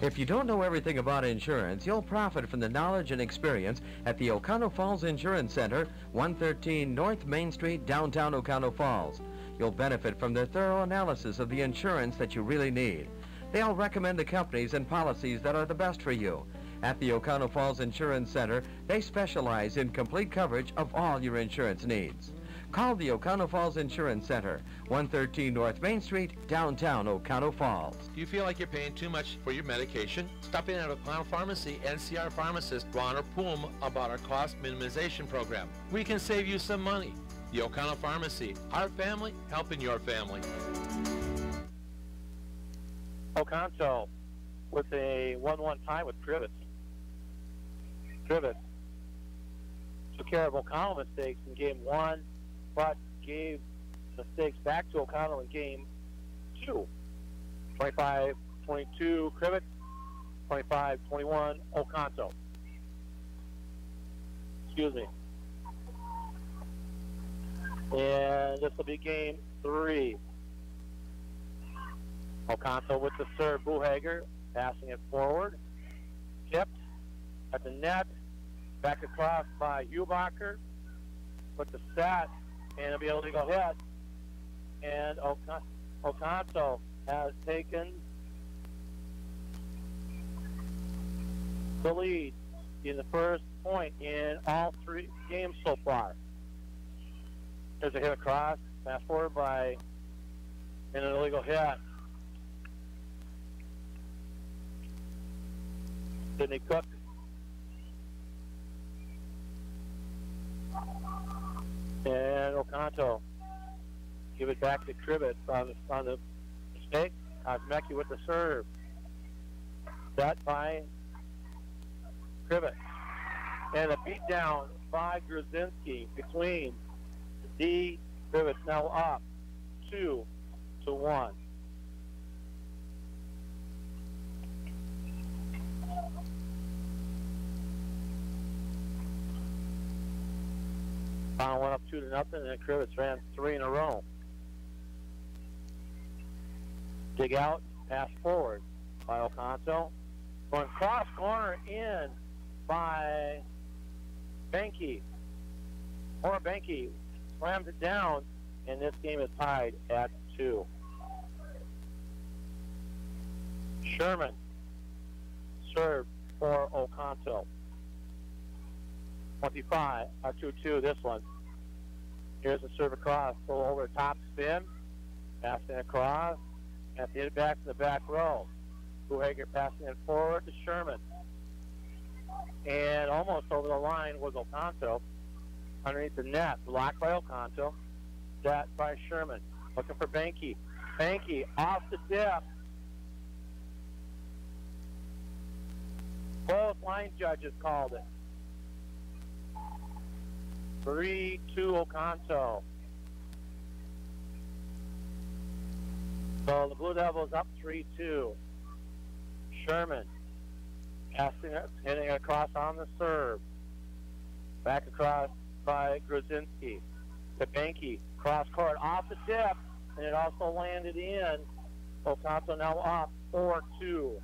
If you don't know everything about insurance, you'll profit from the knowledge and experience at the Oconto Falls Insurance Center, 113 North Main Street, downtown Oconto Falls. You'll benefit from their thorough analysis of the insurance that you really need. They'll recommend the companies and policies that are the best for you. At the Oconto Falls Insurance Center, they specialize in complete coverage of all your insurance needs. Call the Oconto Falls Insurance Center, 113 North Main Street, downtown Oconto Falls. Do you feel like you're paying too much for your medication? Stop in at Oconto Pharmacy and see our pharmacist, Ron or Poom, about our cost minimization program. We can save you some money. The Oconto Pharmacy, our family helping your family. Oconto with a 1-1 tie with Crivitz. Crivitz took care of Oconto mistakes in game 1, but gave mistakes back to Oconto in game 2. 25-22 Crivitz, 25-21 Oconto. Excuse me. And this will be game 3. Oconto with the serve, Buhager, passing it forward. Tipped at the net, back across by Hubacher with the set, and it'll be able to go hit. And Oconto has taken the lead in the first point in all 3 games so far. There's a hit across, pass forward by an illegal hit. Sidney Cook. And Oconto. Give it back to Crivitz on the mistake. Kosmecki with the serve. Set by Crivitz. And a beat down by Grudzinski between D. Crivitz now up 2-1. Final one up 2-0, and then Crivitz ran 3 in a row. Dig out, pass forward by Oconto. Going cross corner in by Benke. Or Benke slams it down, and this game is tied at 2. Sherman served for Oconto. 2-2 this one. Here's the serve across, go over the top spin, passing across, and hit it back to the back row. Buhager passing it forward to Sherman. And almost over the line was Oconto. Underneath the net, blocked by Oconto, set by Sherman. Looking for Benke. Benke off the tip. Both line judges called it. 3-2 Oconto. So the Blue Devils up 3-2. Sherman passing it, hitting it across on the serve. Back across by Grudzinski. To Benke. Cross court off the tip, and it also landed in. Oconto now up 4-2.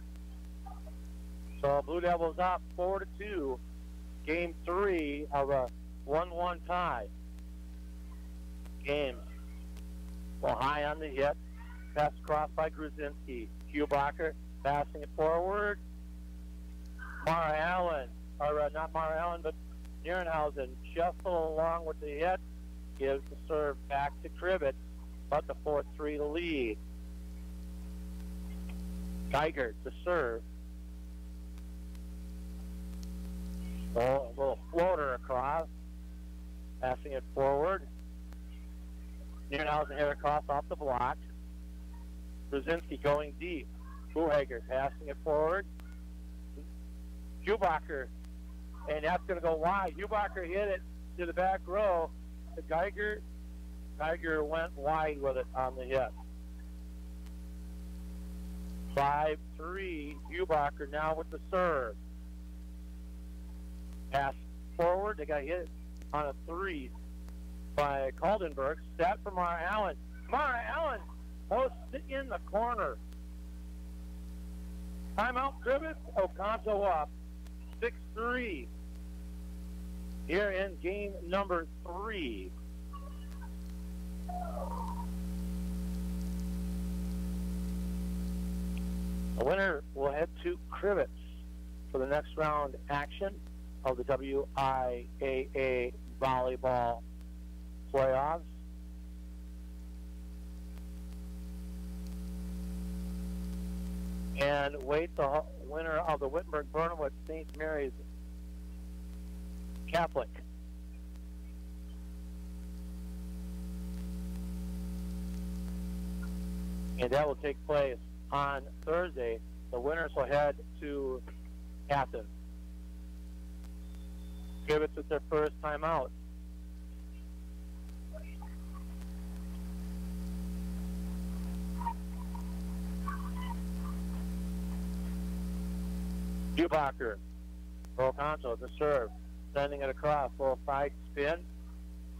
So Blue Devils up 4-2. Game 3 of a 1-1 tie. Games. Well, high on the hit. Pass across by Grudzinski. Hubacher passing it forward. Mara Allen, or not Mara Allen, but Nierenhausen just along with the hit. Gives the serve back to Crivitz, but the 4-3 lead. Geiger to serve. So a little floater across. Passing it forward. Nierenhausen hit across off the block. Brzezinski going deep. Buhager passing it forward. Hubacher, and that's going to go wide. Hubacher hit it to the back row to Geiger. Geiger went wide with it on the hit. 5-3. Hubacher now with the serve. Pass forward. They got hit on a 3 by Kaldenberg. Set for Mara Allen. Mara Allen posts it in the corner. Timeout, Crivitz. Oconto up 6-3 here in game number 3. The winner will head to Crivitz for the next round action of the WIAA volleyball playoffs. And wait the winner of the Wittenberg-Burnwood St. Mary's Catholic. And that will take place on Thursday. The winners will head to Athens. Crivitz with their first time out. Hubacher, Oconto, the serve, sending it across, little side spin,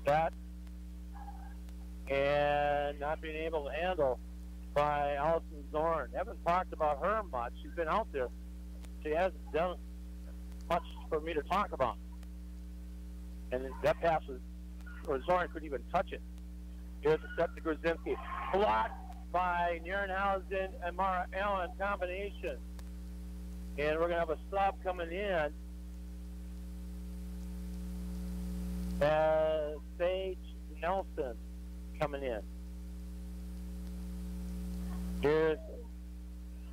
set, and not being able to handle by Allison Zorn. Haven't talked about her much. She's been out there. She hasn't done much for me to talk about. And that pass was, or Zorn couldn't even touch it. Here's the set to Grudzinski. Blocked by Nierenhausen and Mara Allen combination. And we're going to have a sub coming in as Sage Nelson coming in. Here's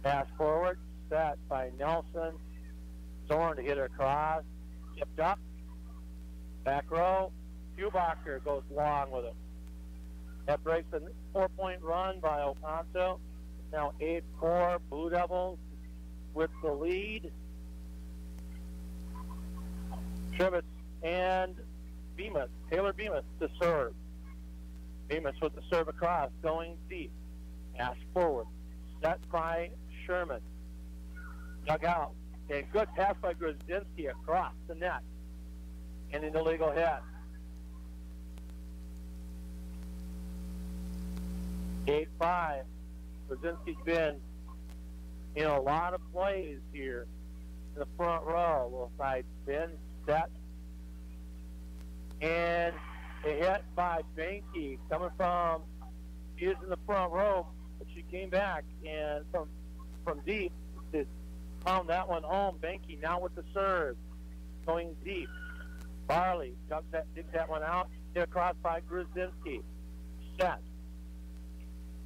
pass forward, set by Nelson. Zorn to hit her across, tipped up, back row. Hubacher goes long with it. That breaks a 4-point run by Oconto. Now 8-4, Blue Devils with the lead. Crivitz and Bemis, Taylor Bemis to serve. Bemis with the serve across, going deep. Pass forward, set by Sherman. Dug out. A good pass by Grudzinski across the net. And an illegal hit. 8-5. Grudzinski's been in a lot of plays here in the front row. Little side spin, set. And a hit by Banky coming from, she is in the front row, but she came back and from deep to pound that one home. Banky now with the serve, going deep. Barley digs that one out, hit across by Grudzinski. Set.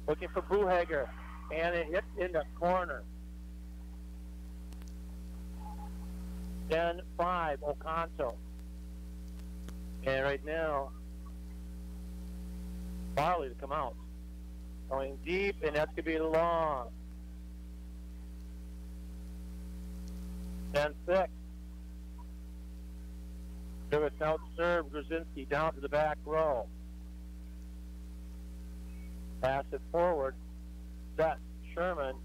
Looking for Buhager, and it hits in the corner. 10-5, Oconto. And right now, Barley to come out. Going deep, and that's going to be long. 10-6. Crivitz now to serve. Grudzinski down to the back row. Pass it forward. Set. Sherman.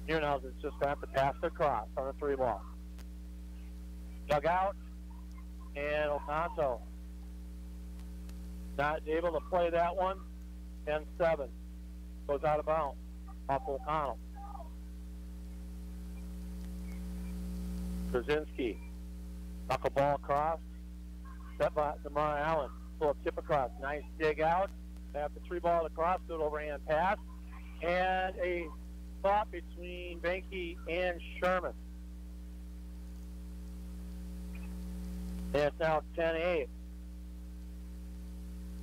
Nearnhausen's just going to have to pass it across on a 3-ball. Dug out. And Oconto not able to play that one. 10-7. Goes out of bounds off O'Connell. Grudzinski. Knuckleball across. Set by Demar Allen. Pull a tip across. Nice dig out. Have the 3-ball across. Good overhand pass. And a spot between Banky and Sherman. And it's now 10-8.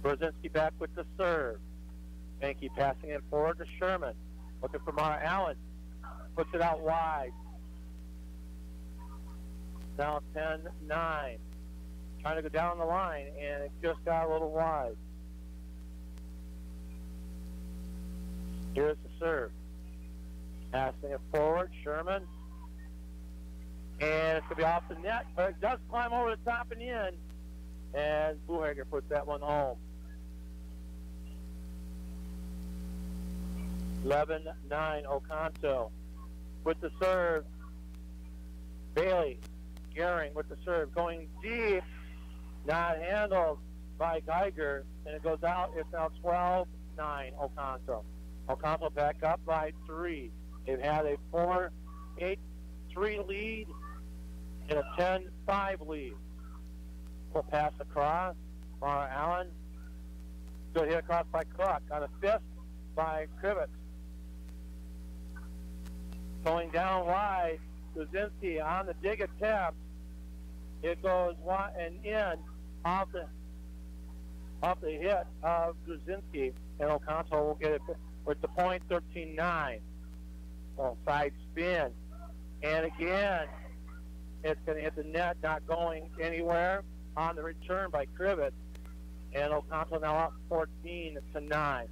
Grudzinski back with the serve. Banky passing it forward to Sherman. Looking for Mara Allen. Puts it out wide. Now 10-9. Trying to go down the line, and it just got a little wide. Here's the serve. Passing it forward, Sherman. And it's going to be off the net, but it does climb over the top and in. And Buhager puts that one home. 11-9, Oconto. With the serve, Bailey. Gehring with the serve, going deep. Not handled by Geiger, and it goes out. It's now 12-9, Oconto. Oconto back up by 3. They've had a 4-8-3 lead and a 10-5 lead. We'll pass across. Mara Allen. Good hit across by Cook. On a fist by Crivitz. Going down wide. Grudzinski on the dig attempt. It goes wide and in off the hit of Grudzinski, and Oconto will get it with the point. 13-9. Well, side spin, and again it's going to hit the net, not going anywhere. On the return by Crivitz, and Oconto now up 14-9.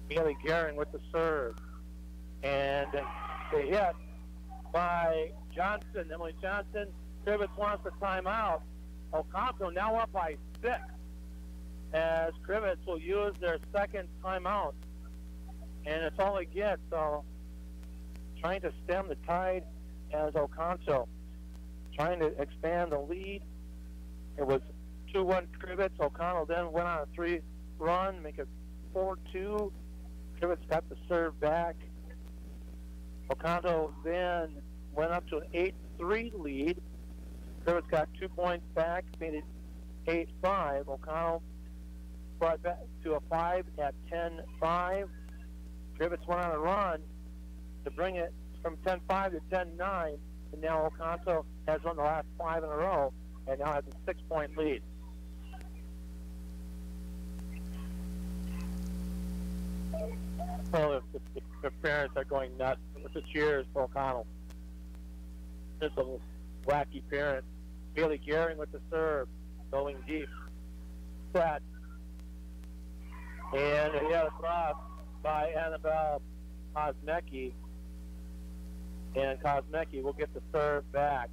Bailey Gehring with the serve, and the hit by Johnson, Emily Johnson. Crivitz wants the timeout. Oconto now up by 6, as Crivitz will use their second timeout, and it's all they get. So trying to stem the tide as Oconto trying to expand the lead. It was 2-1 Crivitz. O'Connell then went on a 3 run, make it 4-2. Crivitz got the serve back. Oconto then went up to an 8-3 lead. Crivitz got 2 points back, made it 8-5. O'Connell brought back to a 5 at 10-5. Crivitz went on a run, to bring it from 10-5 to 10-9, and now Oconto has won the last 5 in a row and now has a 6-point lead. So the parents are going nuts with the cheers for O'Connell. Just a wacky parent. Bailey Gehring with the serve, going deep. Set. And a hit across by Annabelle Kosmecki. And Kosmecki will get the serve back.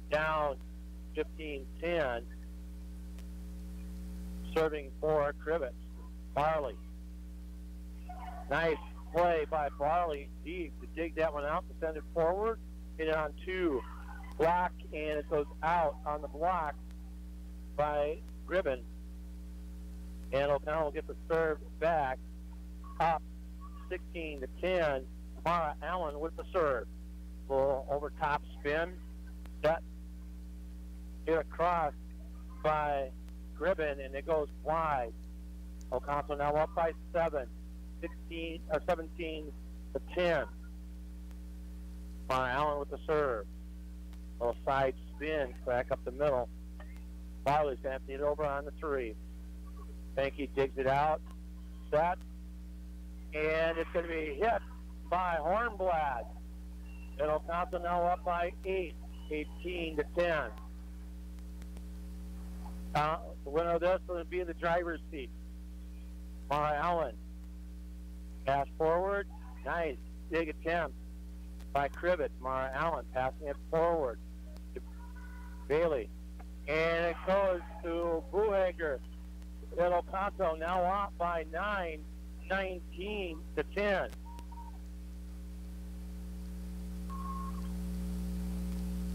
Down 15-10. Serving for Crivitz. Barley. Nice play by Barley deep to dig that one out, to send it forward. Hit it on 2. Block, and it goes out on the block by Gribben. And O'Connell will get the serve back, up 16-10. Mara Allen with the serve. Little over top spin. Set. Hit across by Gribben, and it goes wide. Oconto now up by 7. 17-10. Mara Allen with the serve. Little side spin, back up the middle. Barley's going to have to hit it over on the 3. Banky digs it out. Set. And it's going to be hit by Hornblad. And Oconto now up by 8. 18-10. The winner of this will be in the driver's seat. Mara Allen. Pass forward. Nice. Big attempt by Crivitz. Mara Allen passing it forward to Bailey. And it goes to Buhager. And Oconto now off by 9, 19-10.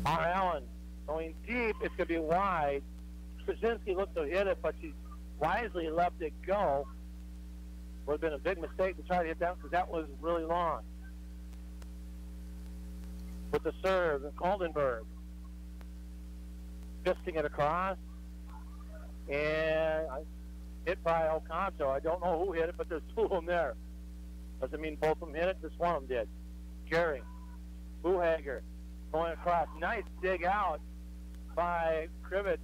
Mara Allen going deep. It's going to be wide. Krasinski looked to hit it, but she wisely left it go. Would have been a big mistake to try to hit that because that was really long. With the serve, Goldenberg. Fisting it across. And hit by Oconto. I don't know who hit it, but there's 2 of them there. Doesn't mean both of them hit it, just one of them did. Gehring. Buhager going across. Nice dig out by Crivitz.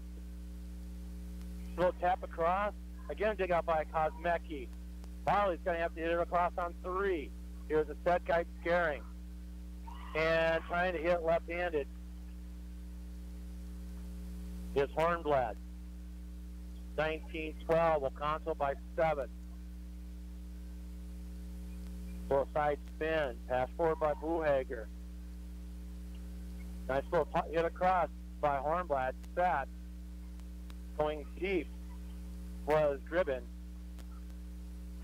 Little tap across. Again, dig out by Kosmecki. Barley's going to have to hit it across on 3. Here's a set guy, Gehring. And trying to hit left-handed is Hornblad. 19-12, Oconto by 7. Little side spin. Pass forward by Buhager. Nice little hit across by Hornblad. Set. Going deep was Gribben.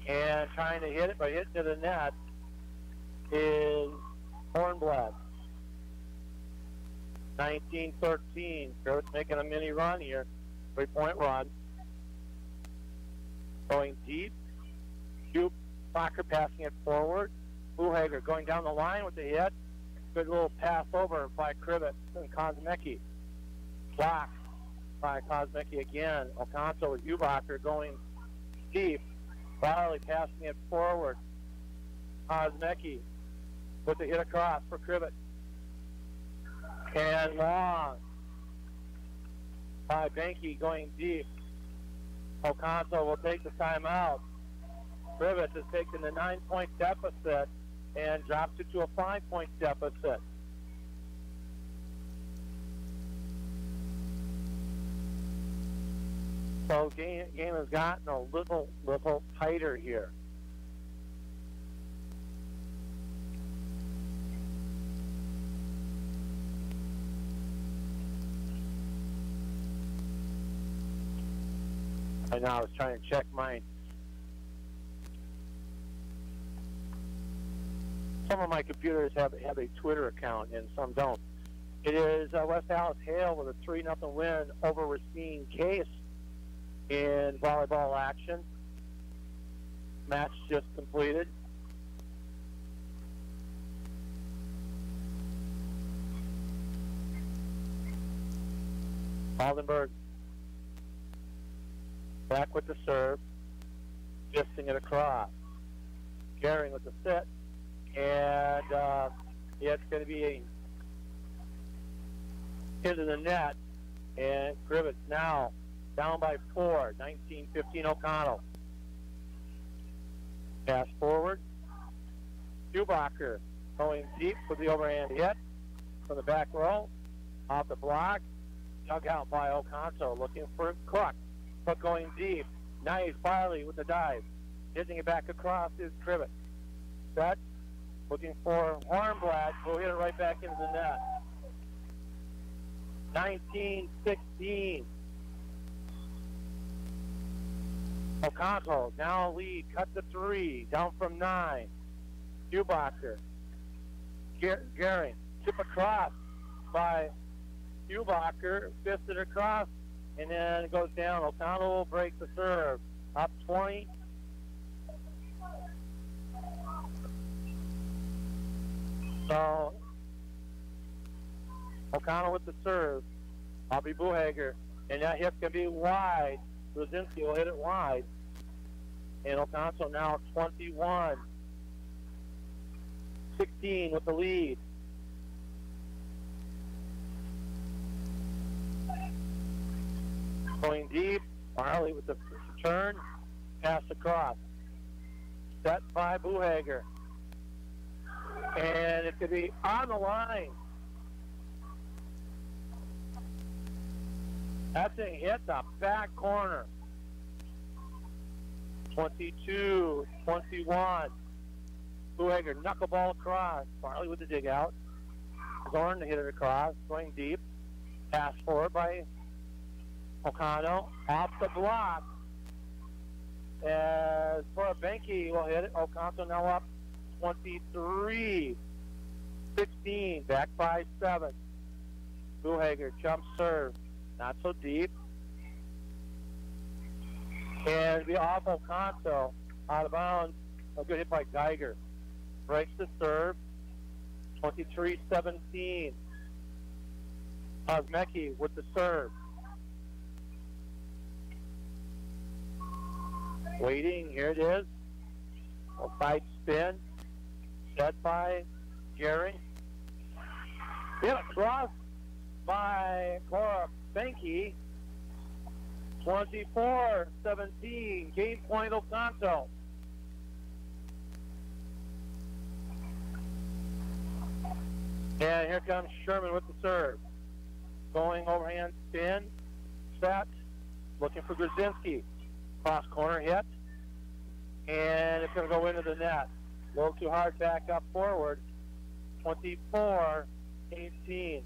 And trying to hit it, but hitting to the net is Hornblad. 19-13. Crivitz making a mini run here. 3-point run. Going deep. Hugh Fokker passing it forward. Buhager going down the line with the hit. Good little pass over by Crivitz and Kosmecki. Blocked by Kosmecki again. Oconto with Ubacher going deep. Barley passing it forward. Kosmecki with the hit across for Crivitz. And long by Banky going deep. Oconto will take the timeout. Crivitz has taken the 9-point deficit and drops it to a 5-point deficit. So game has gotten a little tighter here. I know I was trying to check mine. Some of my computers have a Twitter account and some don't. It is West Dallas Hale with a 3-0 win over Racine Case in volleyball action. Match just completed. Oldenburg back with the serve, fisting it across. Gehring with the set. And it's going to be into the net. And Crivitz now down by 4, 19-15 Oconto. Pass forward. Schubacher going deep with the overhand hit from the back row. Off the block. Dug out by Oconto, looking for Cook. Cook going deep. Nice, Farley with the dive. Hitting it back across is Crivitz. Set. Looking for Hornblatt. We'll hit it right back into the net. 19-16. Oconto now lead. Cut to 3. Down from 9. Schubacher. Gehring. Chip across by Schubacher. Fisted across. And then it goes down. Oconto will break the serve. Up 20. So, Oconto with the serve. Bobby Buhager. And that hit can be wide. Brzezinski will hit it wide. And Oconto now 21. 16 with the lead. Going deep. Farley with the turn. Pass across. Set by Buhager. And it could be on the line. That thing hit the back corner. 22, 21. Buhager, knuckleball across. Farley with the dig out. Zorn to hit it across. Going deep. Pass forward by Oconto. Off the block. As for a Benke will hit it. Oconto now up 23. 16. Back by 7. Buhager, jump serve. Not so deep. And be off Oconto. Out of bounds. A good hit by Geiger. Breaks the serve. 23-17. Osmecki with the serve. Waiting. Here it is. A side spin. Set by Gehring. Hit across by Cora Benke. 24-17. Game point Oconto. And here comes Sherman with the serve. Going overhand spin. Set. Looking for Grzinski. Cross corner hit. And it's going to go into the net. A little too hard back up forward. 24-18.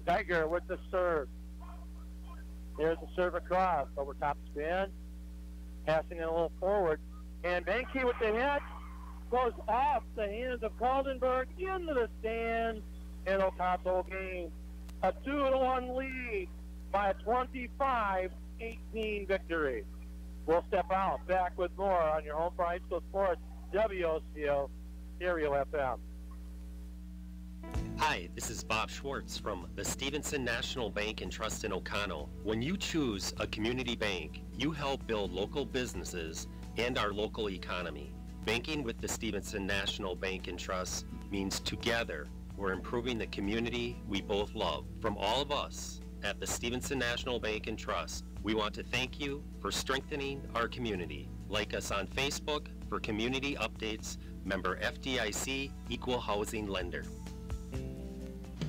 Geiger with the serve. There's the serve across. Over top spin. Passing it a little forward. And Benke with the hit. Goes off the hands of Kaldenberg into the stands. And Oconto gains a 2-1 lead by a 25-18 victory. We'll step out. Back with more on your home for high school sports. WOCO Stereo FM. Hi, this is Bob Schwartz from the Stevenson National Bank and Trust in Oconto. When you choose a community bank, you help build local businesses and our local economy. Banking with the Stevenson National Bank and Trust means together we're improving the community we both love. From all of us at the Stevenson National Bank and Trust, we want to thank you for strengthening our community. Like us on Facebook for community updates, member FDIC, equal housing lender.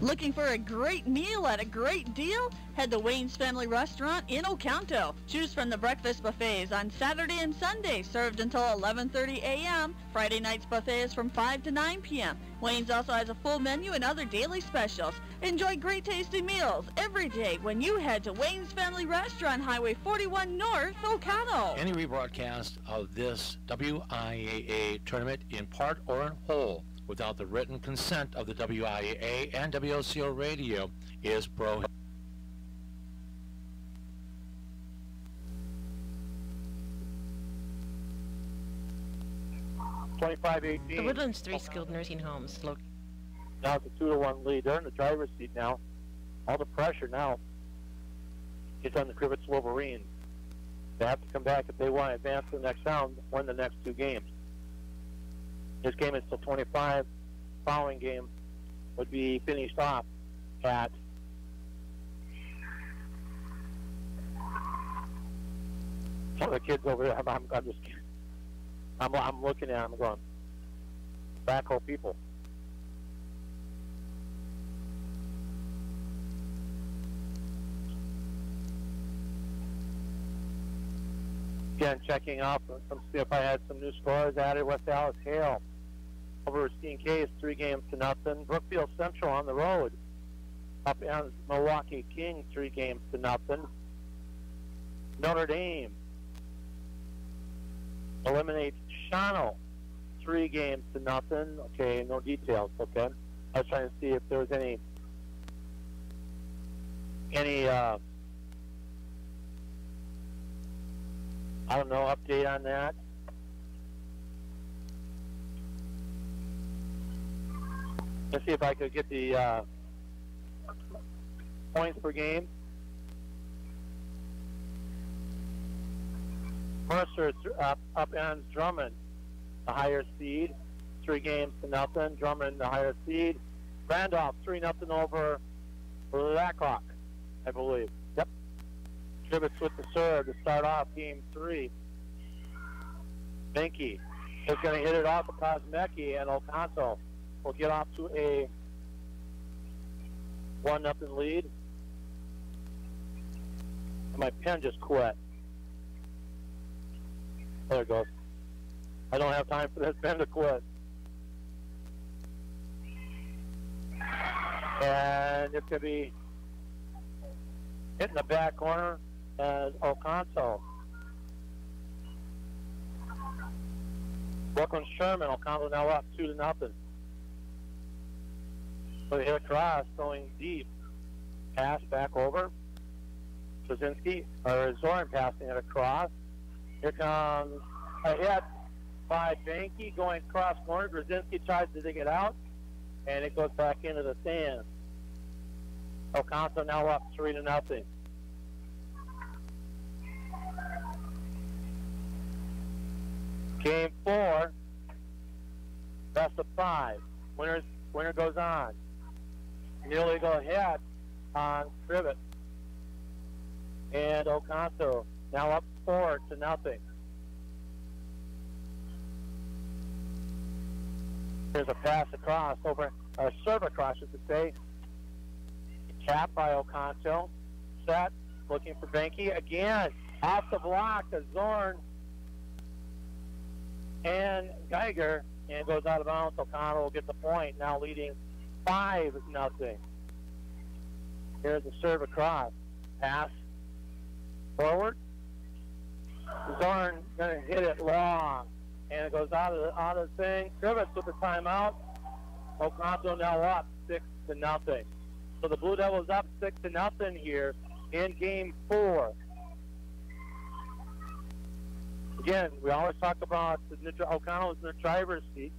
Looking for a great meal at a great deal? Head to Wayne's Family Restaurant in Oconto. Choose from the breakfast buffets on Saturday and Sunday, served until 11:30 a.m. Friday night's buffet is from 5 to 9 p.m. Wayne's also has a full menu and other daily specials. Enjoy great tasting meals every day when you head to Wayne's Family Restaurant, Highway 41 North, Oconto. Any rebroadcast of this WIAA tournament in part or in whole without the written consent of the WIAA and WOCO radio is prohibited. The Woodlands 3 skilled nursing homes located. Now it's a 2-1 lead. They're in the driver's seat now. All the pressure now is on the Crivitz Wolverines. They have to come back if they want to advance to the next round, win the next 2 games. This game is till 25. Following game would be finished off at some of the kids over there. I'm just kidding. I'm looking at them going, backhoe people. Again, checking out see if I had some new scores added. West Dallas Hale over Steen Case, 3-0. Brookfield Central on the road up in Milwaukee King, 3-0. Notre Dame eliminates Shawano, 3-0. Okay, no details. Okay, I was trying to see if there was any I don't know, update on that. Let's see if I could get the points per game. Mercer upends Drummond, the higher seed, 3-0. Drummond, the higher seed. Randolph, 3-0 over Blackhawk, I believe. Yep. Crivitz with the serve to start off game 3. Benke is going to hit it off to Kosmecki, and Oconto will get off to a 1-0 lead. My pen just quit. There it goes. I don't have time for this pen to quit. And it's going to be hitting the back corner as Oconto. Brooklyn Sherman, Oconto now up 2-0. So they hit across, going deep. Pass back over. Brzezinski, or Zoran passing it across. Here comes a hit by Benke going cross corner. Brzezinski tries to dig it out, and it goes back into the stands. Oconto now up 3-0. Game 4, best of 5. Winner goes on. Nearly go ahead on Crivitz. And Oconto now up 4-0. There's a pass across over, or serve across, I should say. Tap by Oconto. Set, looking for Benke again. Off the block to Zorn and Geiger, and it goes out of bounds. Oconto will get the point, now leading 5-0. Here's the serve across. Pass forward. Zorn going to hit it long, and it goes out of the thing. Crivitz with the timeout. Oconto now up 6-0. So the Blue Devils up 6-0 here in Game 4. Again, we always talk about Oconto's in the driver's seat.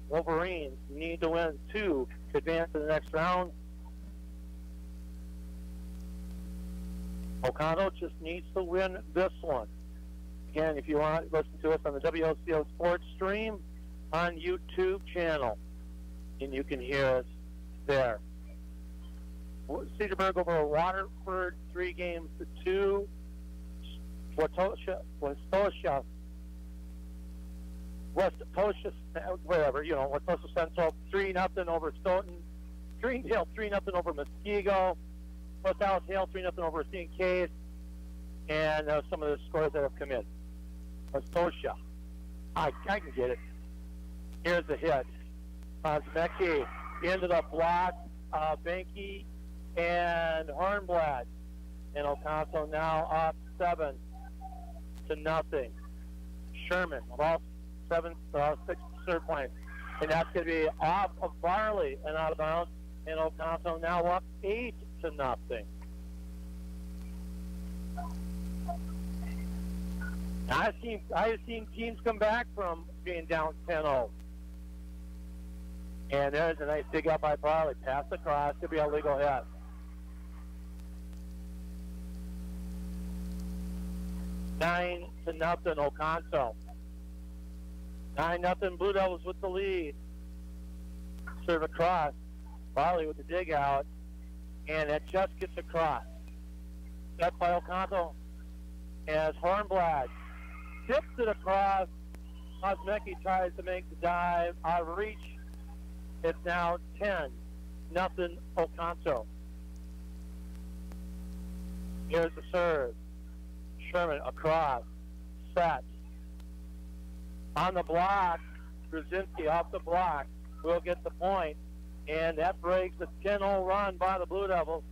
Wolverines need to win 2 to advance to the next round. Oconto just needs to win this one. Again, if you want to listen to us on the WOCO Sports Stream on YouTube channel, and you can hear us there. Cedarburg over Waterford, 3-2. Westosha, whatever, Westosha Central, 3-0 over Stoughton. Greendale, 3-0 over Muskego. West Dallas Hale, 3-0 over St. Case. And some of the scores that have come in. Westosha, I can get it. Here's the hit. Kosmecki into the block. Benke and Hornblatt. And Oconto now up 7-0. Sherman with all 6 serve points. And that's going to be off of Barley and out of bounds. And Oconto now up 8-0. I've seen teams come back from being down 10-0. And there's a nice dig up by Barley. Pass across. Could be a legal hit. 9-0 Oconto. 9-0 Blue Devils with the lead. Serve across. Barley with the dig out. And it just gets across. Set by Oconto as Hornblad tips it across. Kosmecki tries to make the dive out of reach. It's now 10-0 Oconto. Here's the serve. Sherman across. Set. On the block. Brzezinski off the block will get the point. And that breaks the 10-0 run by the Blue Devils.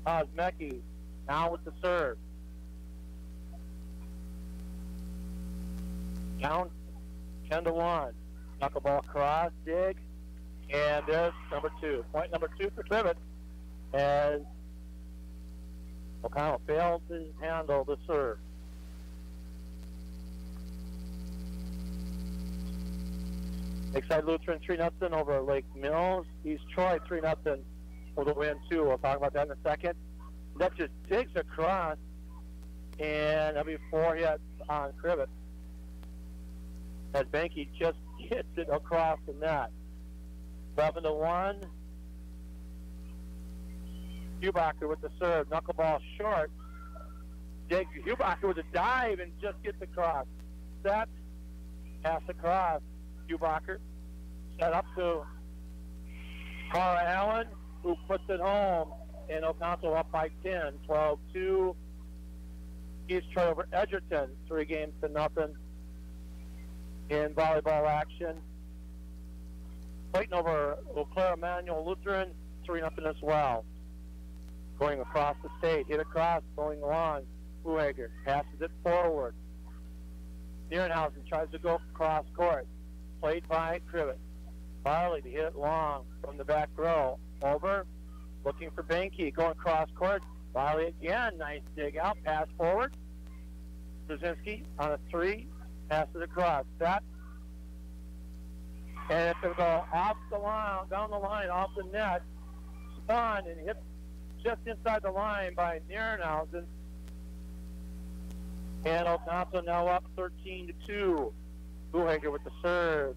Kosmecki now with the serve. Down 10-1. Knuckleball cross, dig, and there's number 2. Point number 2 for Crivitz as Oconto failed to handle the serve. Lakeside Lutheran 3-0 over Lake Mills. East Troy 3-0 with a win too. We'll talk about that in a second. That just digs across, and that'll be 4 hits on Crivitz as Banky just hits it across the net. 7-1. Hubacher with the serve. Knuckleball short. Digs Hubacher with a dive and just gets across. Set. Pass across. Hubacher. Set up to Cara Allen, who puts it home. And Oconto up by 10. 12-2. East Troy over Edgerton. 3-0 in volleyball action. Clayton over Eau Claire Emmanuel Lutheran, 3-0 as well. Going across the state, hit across, going along. Buhager passes it forward. Nierenhausen tries to go cross court. Played by Crivitz. Barley to hit it long from the back row. Over, looking for Banky, going cross court. Barley again, nice dig out, pass forward. Brzezinski on a 3. Passes across. Set. And it's going to go off the line, down the line, off the net. Spun and hit just inside the line by Nierenhausen. And Oconto now up 13-2. Buhager with the serve.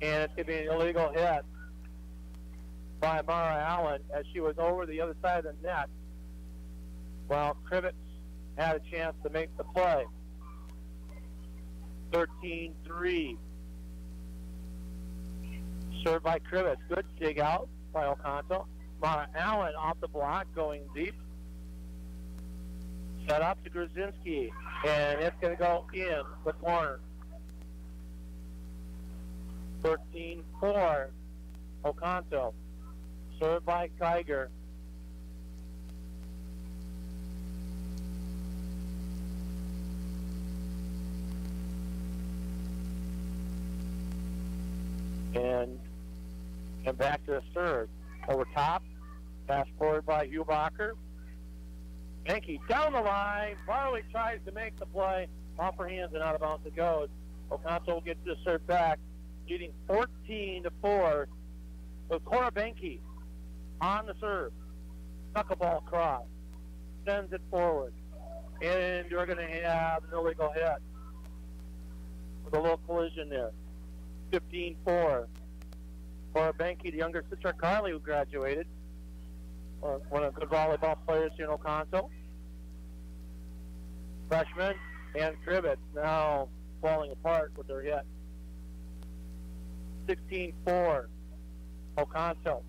And it's going to be an illegal hit by Mara Allen as she was over the other side of the net. While Crivitz had a chance to make the play. 13-3. Served by Crivitz. Good dig out by Oconto. Mara Allen off the block, going deep. Set up to Brzezinski, and it's going to go in the corner. 13-4. Oconto. Served by Kiger. And back to the serve. Over top. Pass forward by Hubacher. Banky down the line. Barley tries to make the play. Off her hands and out of bounds it goes. Oconto will get the serve back, leading 14-4 with Cora Banky on the serve. Knuckleball cross. Sends it forward. And you're going to have an illegal hit with a little collision there. 15-4. Cora Banky, the younger sister of Carly, who graduated. One of the good volleyball players here in Oconto. Freshman and Crivitz now falling apart with their hit. 16-4. Oconto.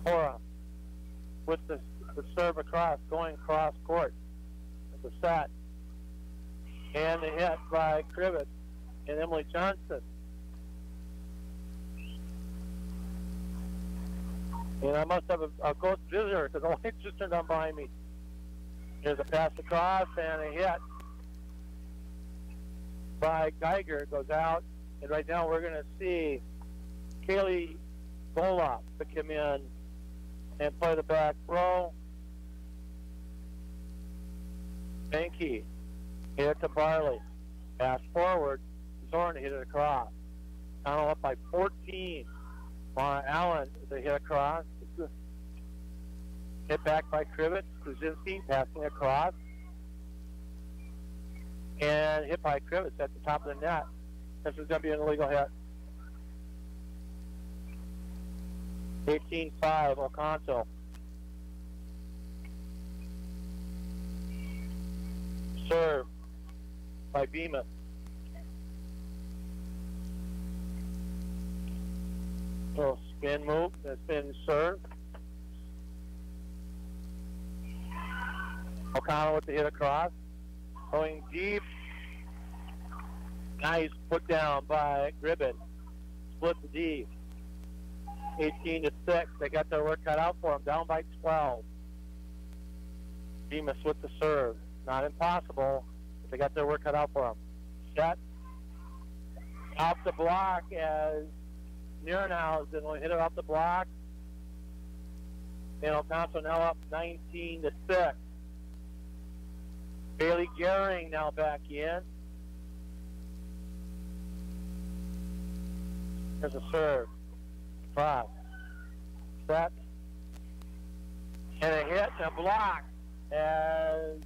Cora with the serve across, going across court. It's a set. And the hit by Crivitz and Emily Johnson. And I must have a ghost visitor because the lights just turned on behind me. There's a pass across and a hit by Geiger. It goes out. And right now we're going to see Kaylee Bolop to come in and play the back row. Banky hit it to Barley. Pass forward. Zorn hit it across. Connell up by 14. Allen, they hit across. Hit back by Crivitz. Krasinski passing across. And hit by Crivitz at the top of the net. This is going to be an illegal hit. 18-5, Oconto. Serve by Bemis. Little spin move, the spin serve. Oconto with the hit across. Going deep. Nice put down by Gribben. Split the D. 18-6. They got their work cut out for them. Down by 12. Bemis with the serve. Not impossible, but they got their work cut out for them. Set. Off the block as Nierenhausen will hit it off the block. And Oconto now up 19-6. Bailey Gehring now back in. There's a serve. Cross. Set. And a hit and a block as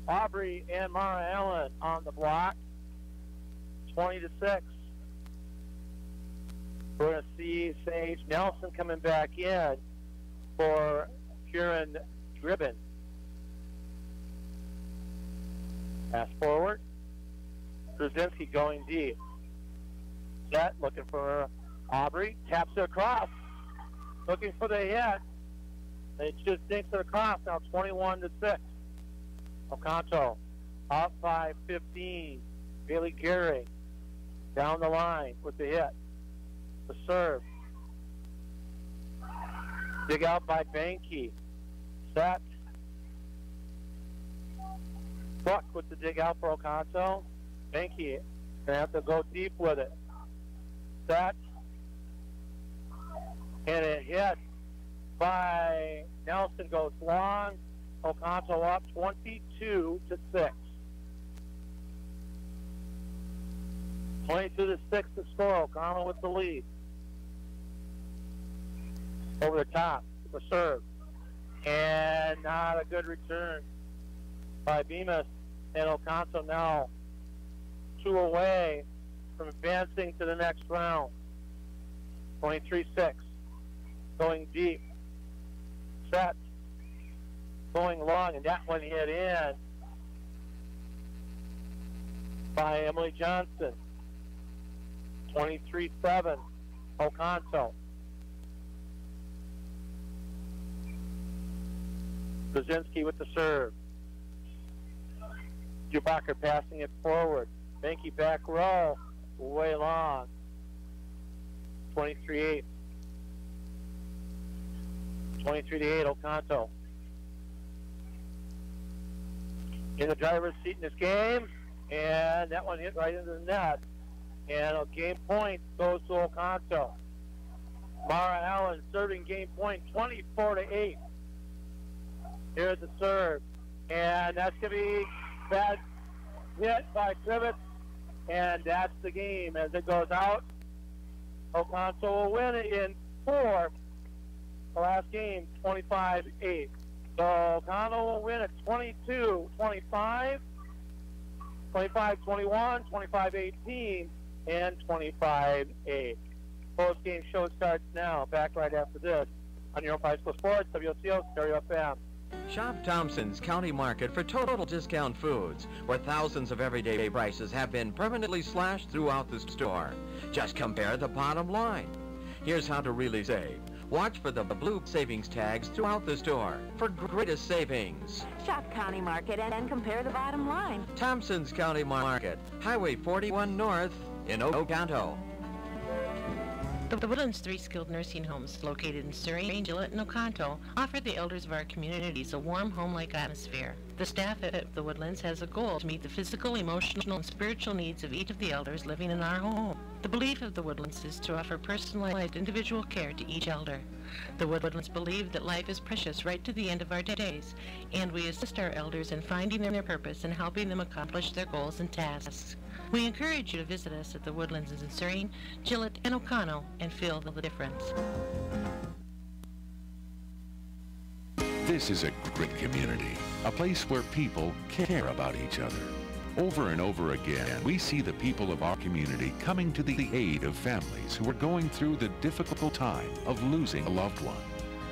Aubrey and Mara Allen on the block. 20-6. We're going to see Sage Nelson coming back in for Kieran Gribben. Pass forward. Krasinski going deep. Set, looking for Aubrey. Taps it across. Looking for the hit. It just dinks it across. Now 21-6. Oconto up by 15. Bailey Gehring down the line with the hit. The serve. Dig out by Banky. Set. Buck with the dig out for Oconto. Banky gonna have to go deep with it. Set. And a hit by Nelson goes long. Oconto up 22-6. 22-6 to score. Oconto with the lead. Over the top. The serve. And not a good return by Bemis. And Oconto now 2 away from advancing to the next round. 23-6. Going deep. Set. Going long, and that one hit in by Emily Johnson. 23-7. Oconto. Krasinski with the serve. Dubacher passing it forward. Banky back row. Way long. 23-8. 23-8, Oconto. In the driver's seat in this game, and that one hit right into the net. And a game point goes to Oconto. Mara Allen serving game point 24-8. Here's the serve. And that's going to be bad hit by Crivitz. And that's the game as it goes out. Oconto will win it in 4. The last game, 25-8. So Oconto will win at 22-25, 25-21, 25-18, and 25-8. Post-game show starts now. Back right after this on your own high school sports, WCO Stereo FM. Shop Thompson's County Market for total discount foods, where thousands of everyday prices have been permanently slashed throughout the store. Just compare the bottom line. Here's how to really save. Watch for the blue savings tags throughout the store for greatest savings. Shop County Market and compare the bottom line. Thompson's County Market, Highway 41 North in Oconto. The Woodlands 3 skilled nursing homes located in Surrey, Gillette, and Oconto offer the elders of our communities a warm, home-like atmosphere. The staff at the Woodlands has a goal to meet the physical, emotional, and spiritual needs of each of the elders living in our home. The belief of the Woodlands is to offer personalized individual care to each elder. The Woodlands believe that life is precious right to the end of our days, and we assist our elders in finding their purpose and helping them accomplish their goals and tasks. We encourage you to visit us at the Woodlands in Surrey, Gillette, and Oconto and feel the difference. This is a great community, a place where people care about each other. Over and over again, we see the people of our community coming to the aid of families who are going through the difficult time of losing a loved one.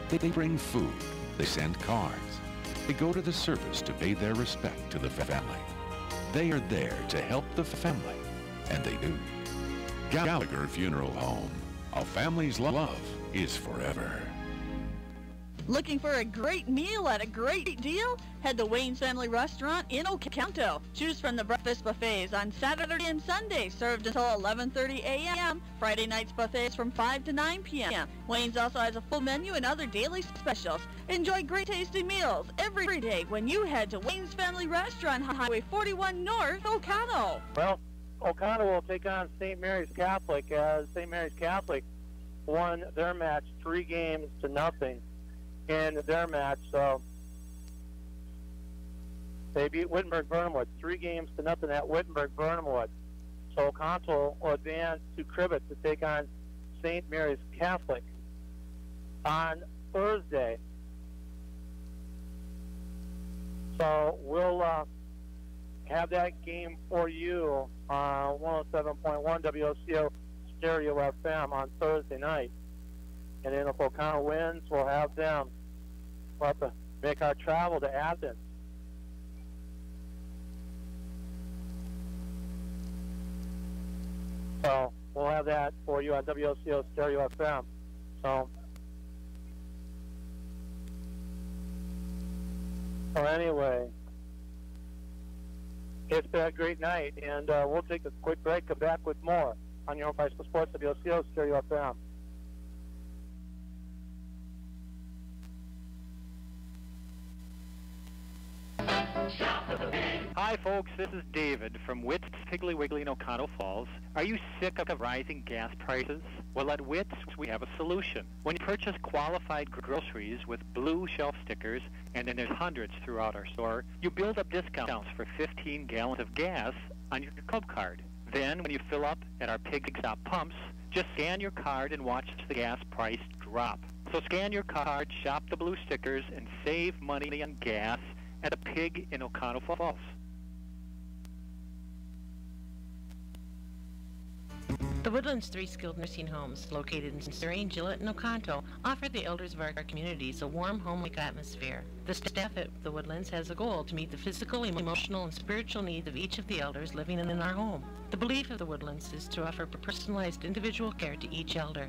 They bring food, they send cards, they go to the service to pay their respect to the family. They are there to help the family, and they do. Gallagher Funeral Home. A family's love is forever. Looking for a great meal at a great deal? Head to Wayne's Family Restaurant in Oconto. Choose from the breakfast buffets on Saturday and Sunday, served until 11:30 a.m. Friday nights buffets from 5 to 9 p.m. Wayne's also has a full menu and other daily specials. Enjoy great tasty meals every day when you head to Wayne's Family Restaurant, Highway 41 North, Oconto. Well, Oconto will take on St. Mary's Catholic as St. Mary's Catholic won their match 3-0 in their match. So they beat Wittenberg-Burnhamwood 3-0 at Wittenberg-Burnhamwood. So Oconto will advance to Crivitz to take on St. Mary's Catholic on Thursday. So we'll have that game for you on 107.1 WOCO Stereo FM on Thursday night. And then if Oconto wins, we'll have them. We'll have to make our travel to Athens. So we'll have that for you on WOCO Stereo FM. So anyway, it's been a great night, and we'll take a quick break, come back with more on your own Price for Sports, WOCO Stereo FM. Hi folks, this is David from Witt's Piggly Wiggly in Oconto Falls. Are you sick of rising gas prices? Well, at Witt's we have a solution. When you purchase qualified groceries with blue shelf stickers, and then there's hundreds throughout our store, you build up discounts for 15 gallons of gas on your club card. Then when you fill up at our Pig Stop pumps, just scan your card and watch the gas price drop. So scan your card, shop the blue stickers, and save money on gas at a Pig in Oconto Falls. The Woodlands 3 skilled nursing homes, located in Surrey, Gillette, and Oconto, offer the elders of our communities a warm, home-like atmosphere. The staff at the Woodlands has a goal to meet the physical, emotional, and spiritual needs of each of the elders living in our home. The belief of the Woodlands is to offer personalized individual care to each elder.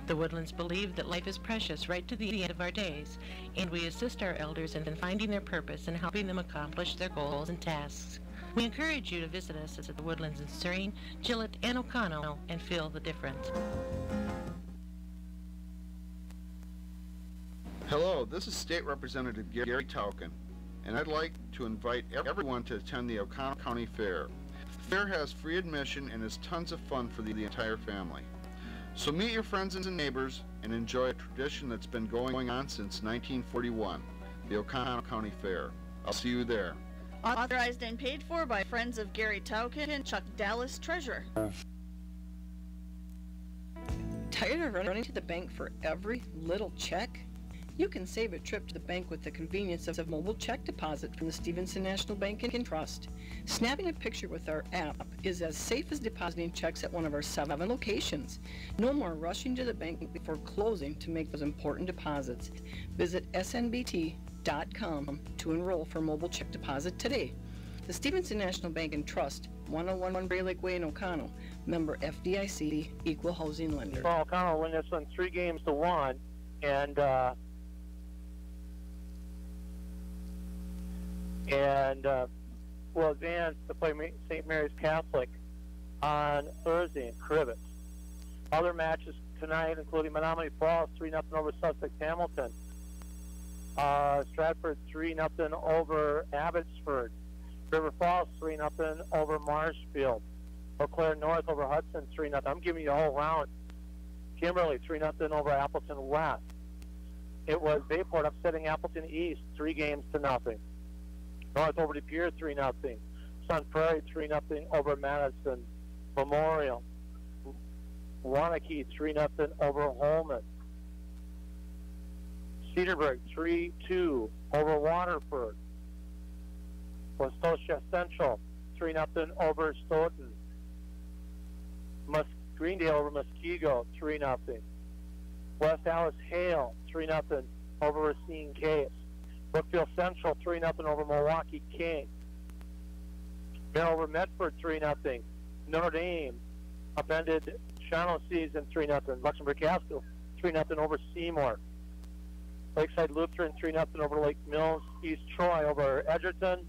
The Woodlands believe that life is precious right to the end of our days, and we assist our elders in finding their purpose and helping them accomplish their goals and tasks. We encourage you to visit us at the Woodlands in Surrey, Gillette, and Oconto and feel the difference. Hello, this is State Representative Gary Tauken, and I'd like to invite everyone to attend the Oconto County Fair. The fair has free admission and is tons of fun for the entire family. So meet your friends and neighbors and enjoy a tradition that's been going on since 1941, the Oconto County Fair. I'll see you there. Authorized and paid for by friends of Gary Tauken and Chuck Dallas, Treasurer. Tired of running to the bank for every little check? You can save a trip to the bank with the convenience of mobile check deposit from the Stevenson National Bank and Trust. Snapping a picture with our app is as safe as depositing checks at one of our 7 locations. No more rushing to the bank before closing to make those important deposits. Visit snbt.com to enroll for mobile check deposit today. The Stevenson National Bank and Trust, 101 Bray Lake Way in Oconto, member FDIC, equal housing lender. Well, Oconto win this one 3-1, and will advance to play St. Mary's Catholic on Thursday in Crivitz. Other matches tonight, including Menominee Falls 3-0 over Sussex Hamilton. Stratford 3-0 over Abbotsford. River Falls 3-0 over Marshfield. Eau Claire North over Hudson 3-0. I'm giving you a whole round. Kimberly 3-0 over Appleton West. It was Bayport upsetting Appleton East 3-0. North over De Pere 3-0. Sun Prairie 3-0 over Madison Memorial. Wanakee 3-0 over Holman. Cedarburg 3-2 over Waterford. Westosha Central 3-0 over Stoughton. Greendale over Muskego 3-0. West Alice Hale 3-0 over Racine Case. Brookfield Central 3-0 over Milwaukee King. Merrill over Medford 3-0. Notre Dame upended Shawano Season 3-0. Luxembourg Castle 3-0 over Seymour. Lakeside Lutheran 3-0 over Lake Mills. East Troy over Edgerton.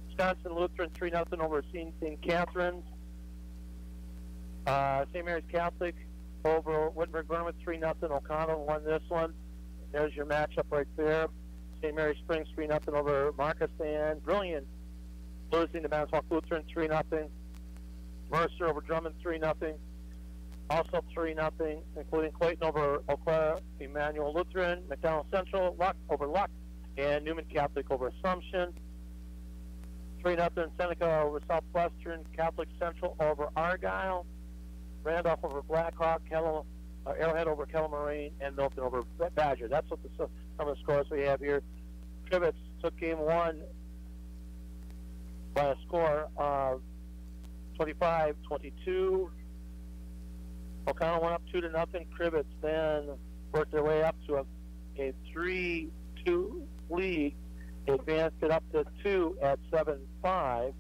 Wisconsin Lutheran 3-0 over St. Catherine's. St. Mary's Catholic over Wittenberg Bournemouth 3-0. Oconto won this one. There's your matchup right there. St. Mary's Springs 3-0 over Marcassan. Brilliant losing to Manitowoc Lutheran 3-0. Mercer over Drummond 3-0. Also 3-0, including Clayton over Eau Claire Emmanuel Lutheran. McDonald Central Luck over Luck, and Newman Catholic over Assumption. 3-0 Seneca over Southwestern. Catholic Central over Argyle. Randolph over Blackhawk. Arrowhead over Kelly-Moraine, and Milton over Badger. That's what some of the scores we have here. Crivitz took game one by a score of 25-22. Oconto went up 2-0. Crivitz then worked their way up to a 3-2 lead. They advanced it up to 2 at 7-5.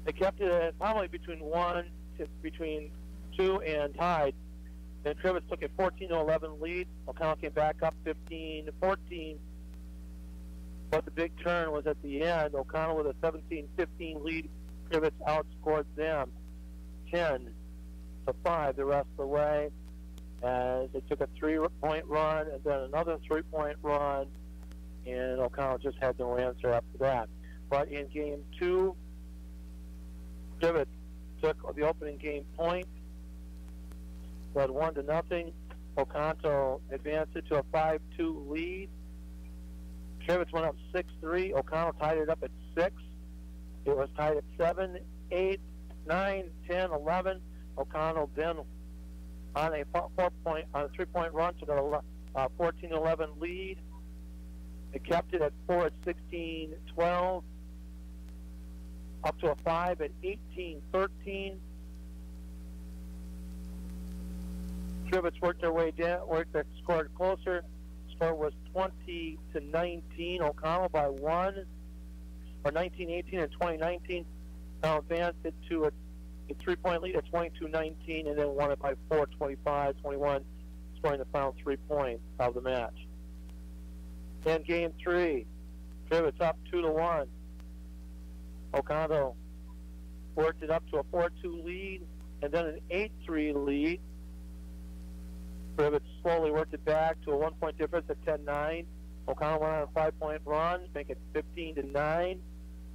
They kept it at probably between 2 and tied. Then Crivitz took a 14-11 lead. Oconto came back up 15-14. But the big turn was at the end. Oconto with a 17-15 lead. Crivitz outscored them 10-5 the rest of the way, as they took a 3-point run and then another 3-point run, and Oconto just had no answer after that. But in game two, Crivitz took the opening game point, led 1-0. Oconto advanced it to a 5-2 lead. Crivitz went up 6-3. Oconto tied it up at 6. It was tied at 7, 8, 9, 10, 11. Oconto then on a 3-point run took a 14-11 lead. They kept it at 4 at 16-12, up to a 5 at 18-13. Crivitz worked their way down, scored closer. Score was 20-19. Oconto by 1, or 19-18 and 20-19. Now advanced it to a 3-point lead at 22-19, and then won it by 4, 25-21, scoring the final 3 points of the match. Then game 3, Crivitz up 2-1. Oconto worked it up to a 4-2 lead, and then an 8-3 lead. Crivitz slowly worked it back to a 1-point difference at 10-9. Oconto went on a 5-point run, make it 15-9.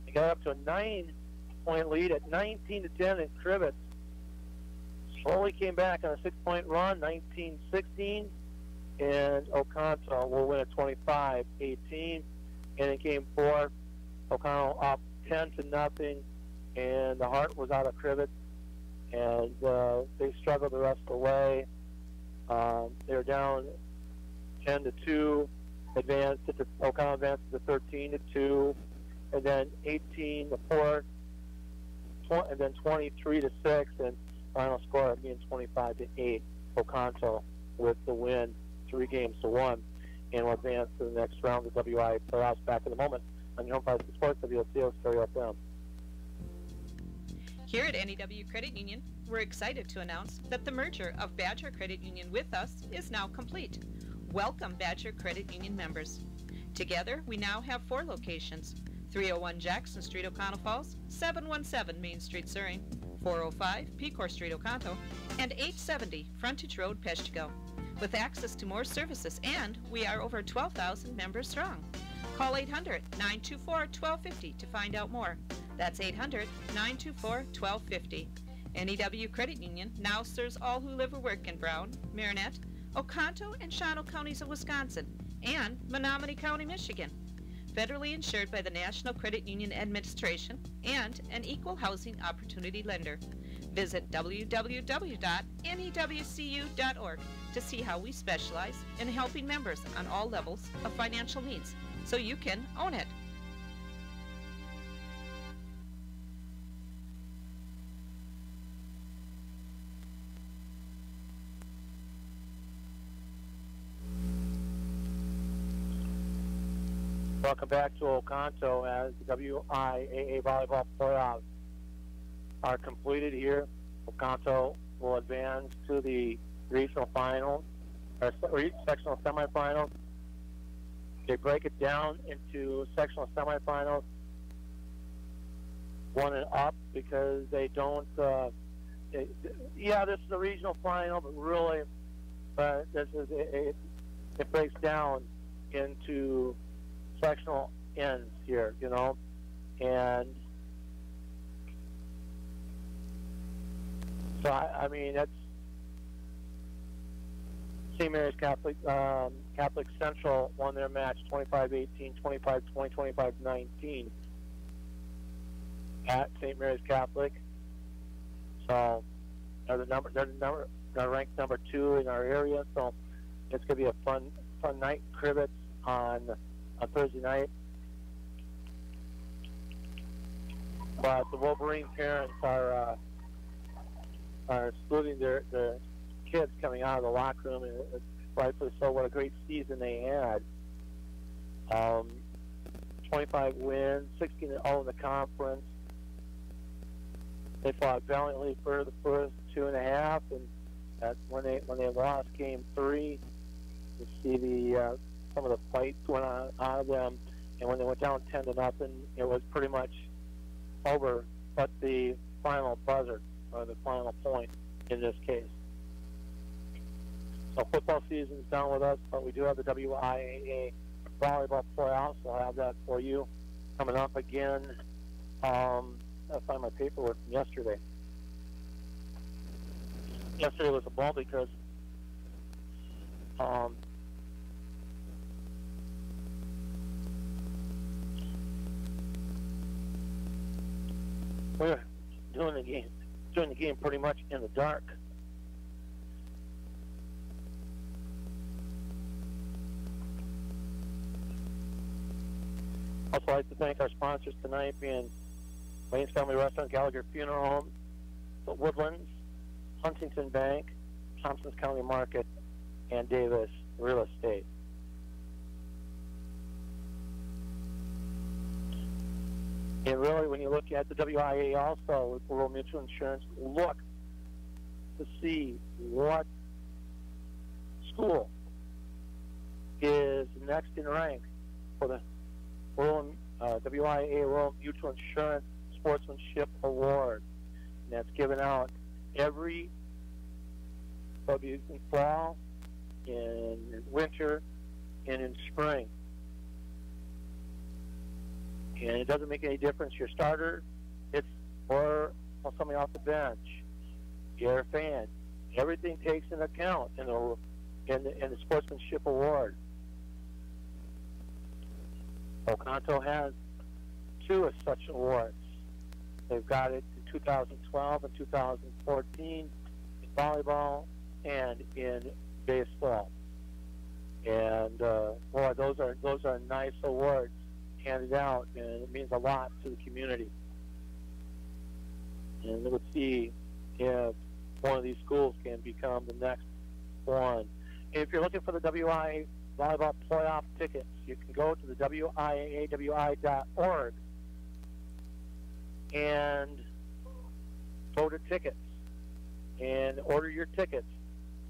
They got up to a 9-point lead at 19-10, and Crivitz slowly came back on a 6-point run, 19-16, and Oconto will win at 25-18. And in game 4, Oconto up 10-0, and the heart was out of Crivitz, and they struggled the rest of the way. They were down 10-2, Oconto advanced to 13-2, and then 18-4, and then 23-6, and final score being 25-8. Oconto with the win, 3-1, and will advance to the next round of the WIAA playoffs. Back in a moment on your home price of sports, WCO Stereo FM. Here at NEW Credit Union, we're excited to announce that the merger of Badger Credit Union with us is now complete. Welcome, Badger Credit Union members. Together, we now have 4 locations: 301 Jackson Street, Oconto Falls, 717 Main Street, Surrey, 405 Pecor Street, Oconto, and 870 Frontage Road, Peshtigo, with access to more services, and we are over 12,000 members strong. Call 800-924-1250 to find out more. That's 800-924-1250. NEW Credit Union now serves all who live or work in Brown, Marinette, Oconto, and Shawano counties of Wisconsin, and Menominee County, Michigan. Federally insured by the National Credit Union Administration and an equal housing opportunity lender. Visit www.newcu.org to see how we specialize in helping members on all levels of financial needs, so you can own it. Welcome back to Oconto as the WIAA volleyball playoffs are completed here. Oconto will advance to the regional finals, or sectional semifinals. They break it down into sectional semifinals, 1 and up, because they don't, yeah, this is a regional final, but really, this is, it breaks down into sectional ends here, you know, and so I mean that's St. Mary's Catholic Central won their match 25-18, 25-20, 25-19 at St. Mary's Catholic. So they're ranked number 2 in our area. So it's gonna be a fun night. Crivitz on Thursday night. But the Wolverine parents are excluding their kids coming out of the locker room, and rightfully so. What a great season they had. 25 wins, 16-0 in the conference. They fought valiantly for the first 2.5, and that's when they lost game 3. You see the some of the fights went on out of them, and when they went down 10-0, it was pretty much over. But the final buzzer, or the final point in this case. So football season's done with us, but we do have the WIAA volleyball playoffs. We'll have that for you coming up again. I'll find my paperwork from yesterday. Yesterday was a ball because we were doing the game pretty much in the dark. Also, I'd like to thank our sponsors tonight, being Wayne's Family Restaurant, Gallagher Funeral Home, the Woodlands, Huntington Bank, Thompson's County Market, and Davis Real Estate. And really, when you look at the WIA also, with Rural Mutual Insurance, look to see what school is next in rank for the WIA Rural Mutual Insurance Sportsmanship Award. And that's given out every in fall, in winter, and in spring. And it doesn't make any difference your starter, or somebody off the bench, you're a fan. Everything takes into account in the Sportsmanship Award. Oconto has 2 of such awards. They've got it in 2012 and 2014 in volleyball and in baseball. And boy, those are nice awards handed out, and it means a lot to the community. And let's see if one of these schools can become the next one. And if you're looking for the WIA volleyball playoff tickets, you can go to the WIAAWI.org and go to tickets and order your tickets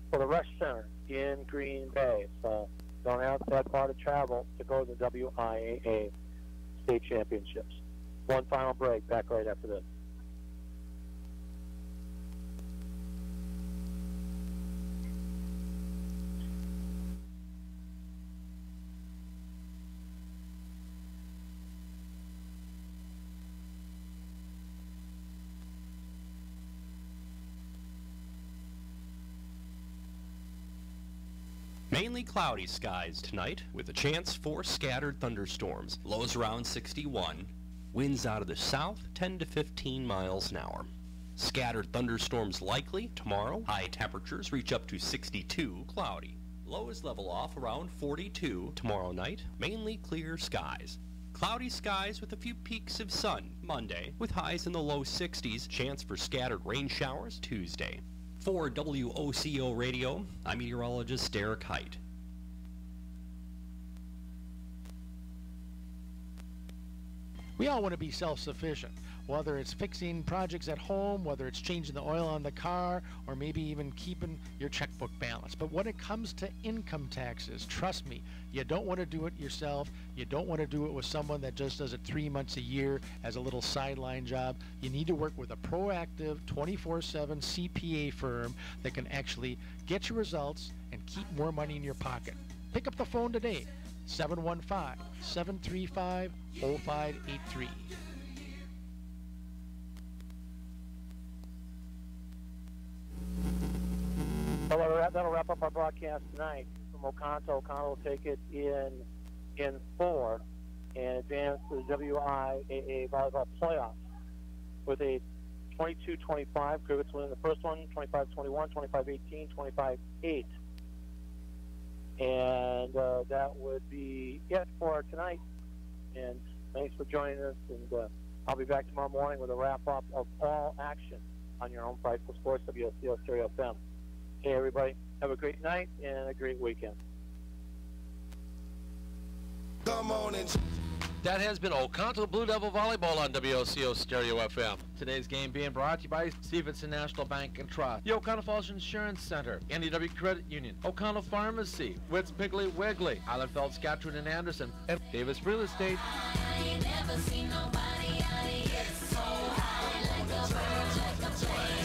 for the Rush Center in Green Bay. So don't have that far to travel to go to the WIAA State Championships. One final break, back right after this. Mainly cloudy skies tonight with a chance for scattered thunderstorms. Lows around 61. Winds out of the south 10 to 15 miles an hour. Scattered thunderstorms likely tomorrow. High temperatures reach up to 62, cloudy. Lows level off around 42 tomorrow night, mainly clear skies. Cloudy skies with a few peaks of sun Monday, with highs in the low 60s, chance for scattered rain showers Tuesday. For WOCO Radio, I'm meteorologist Derek Height. We all want to be self-sufficient, whether it's fixing projects at home, whether it's changing the oil on the car, or maybe even keeping your checkbook balance. But when it comes to income taxes, trust me, you don't want to do it yourself. You don't want to do it with someone that just does it 3 months a year as a little sideline job. You need to work with a proactive 24/7 CPA firm that can actually get you results and keep more money in your pocket. Pick up the phone today, 715-735-0583. Well, that'll wrap up our broadcast tonight from Oconto. Oconto will take it in 4 and advance to the WIAA volleyball playoffs with a 22-25. Crivitz winning the first one, 25-21, 25-18, 25-8. And that would be it for tonight. And thanks for joining us. And I'll be back tomorrow morning with a wrap-up of all action on your own price for sports, WOCO Stereo FM. Hey, everybody. Have a great night and a great weekend. Come on and... That has been Oconto Blue Devil Volleyball on WOCO Stereo FM. Today's game being brought to you by Stevenson National Bank and Trust, the Oconto Falls Insurance Center, NDW Credit Union, Oconto Pharmacy, Witt's Piggly Wiggly, Eilenfeld, Scatcherd and Anderson, and Davis Real Estate. I ain't never seen nobody out here so high like a bird, like a plane.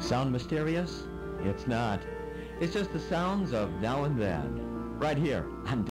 Sound mysterious? It's not. It's just the sounds of now and then. Right here on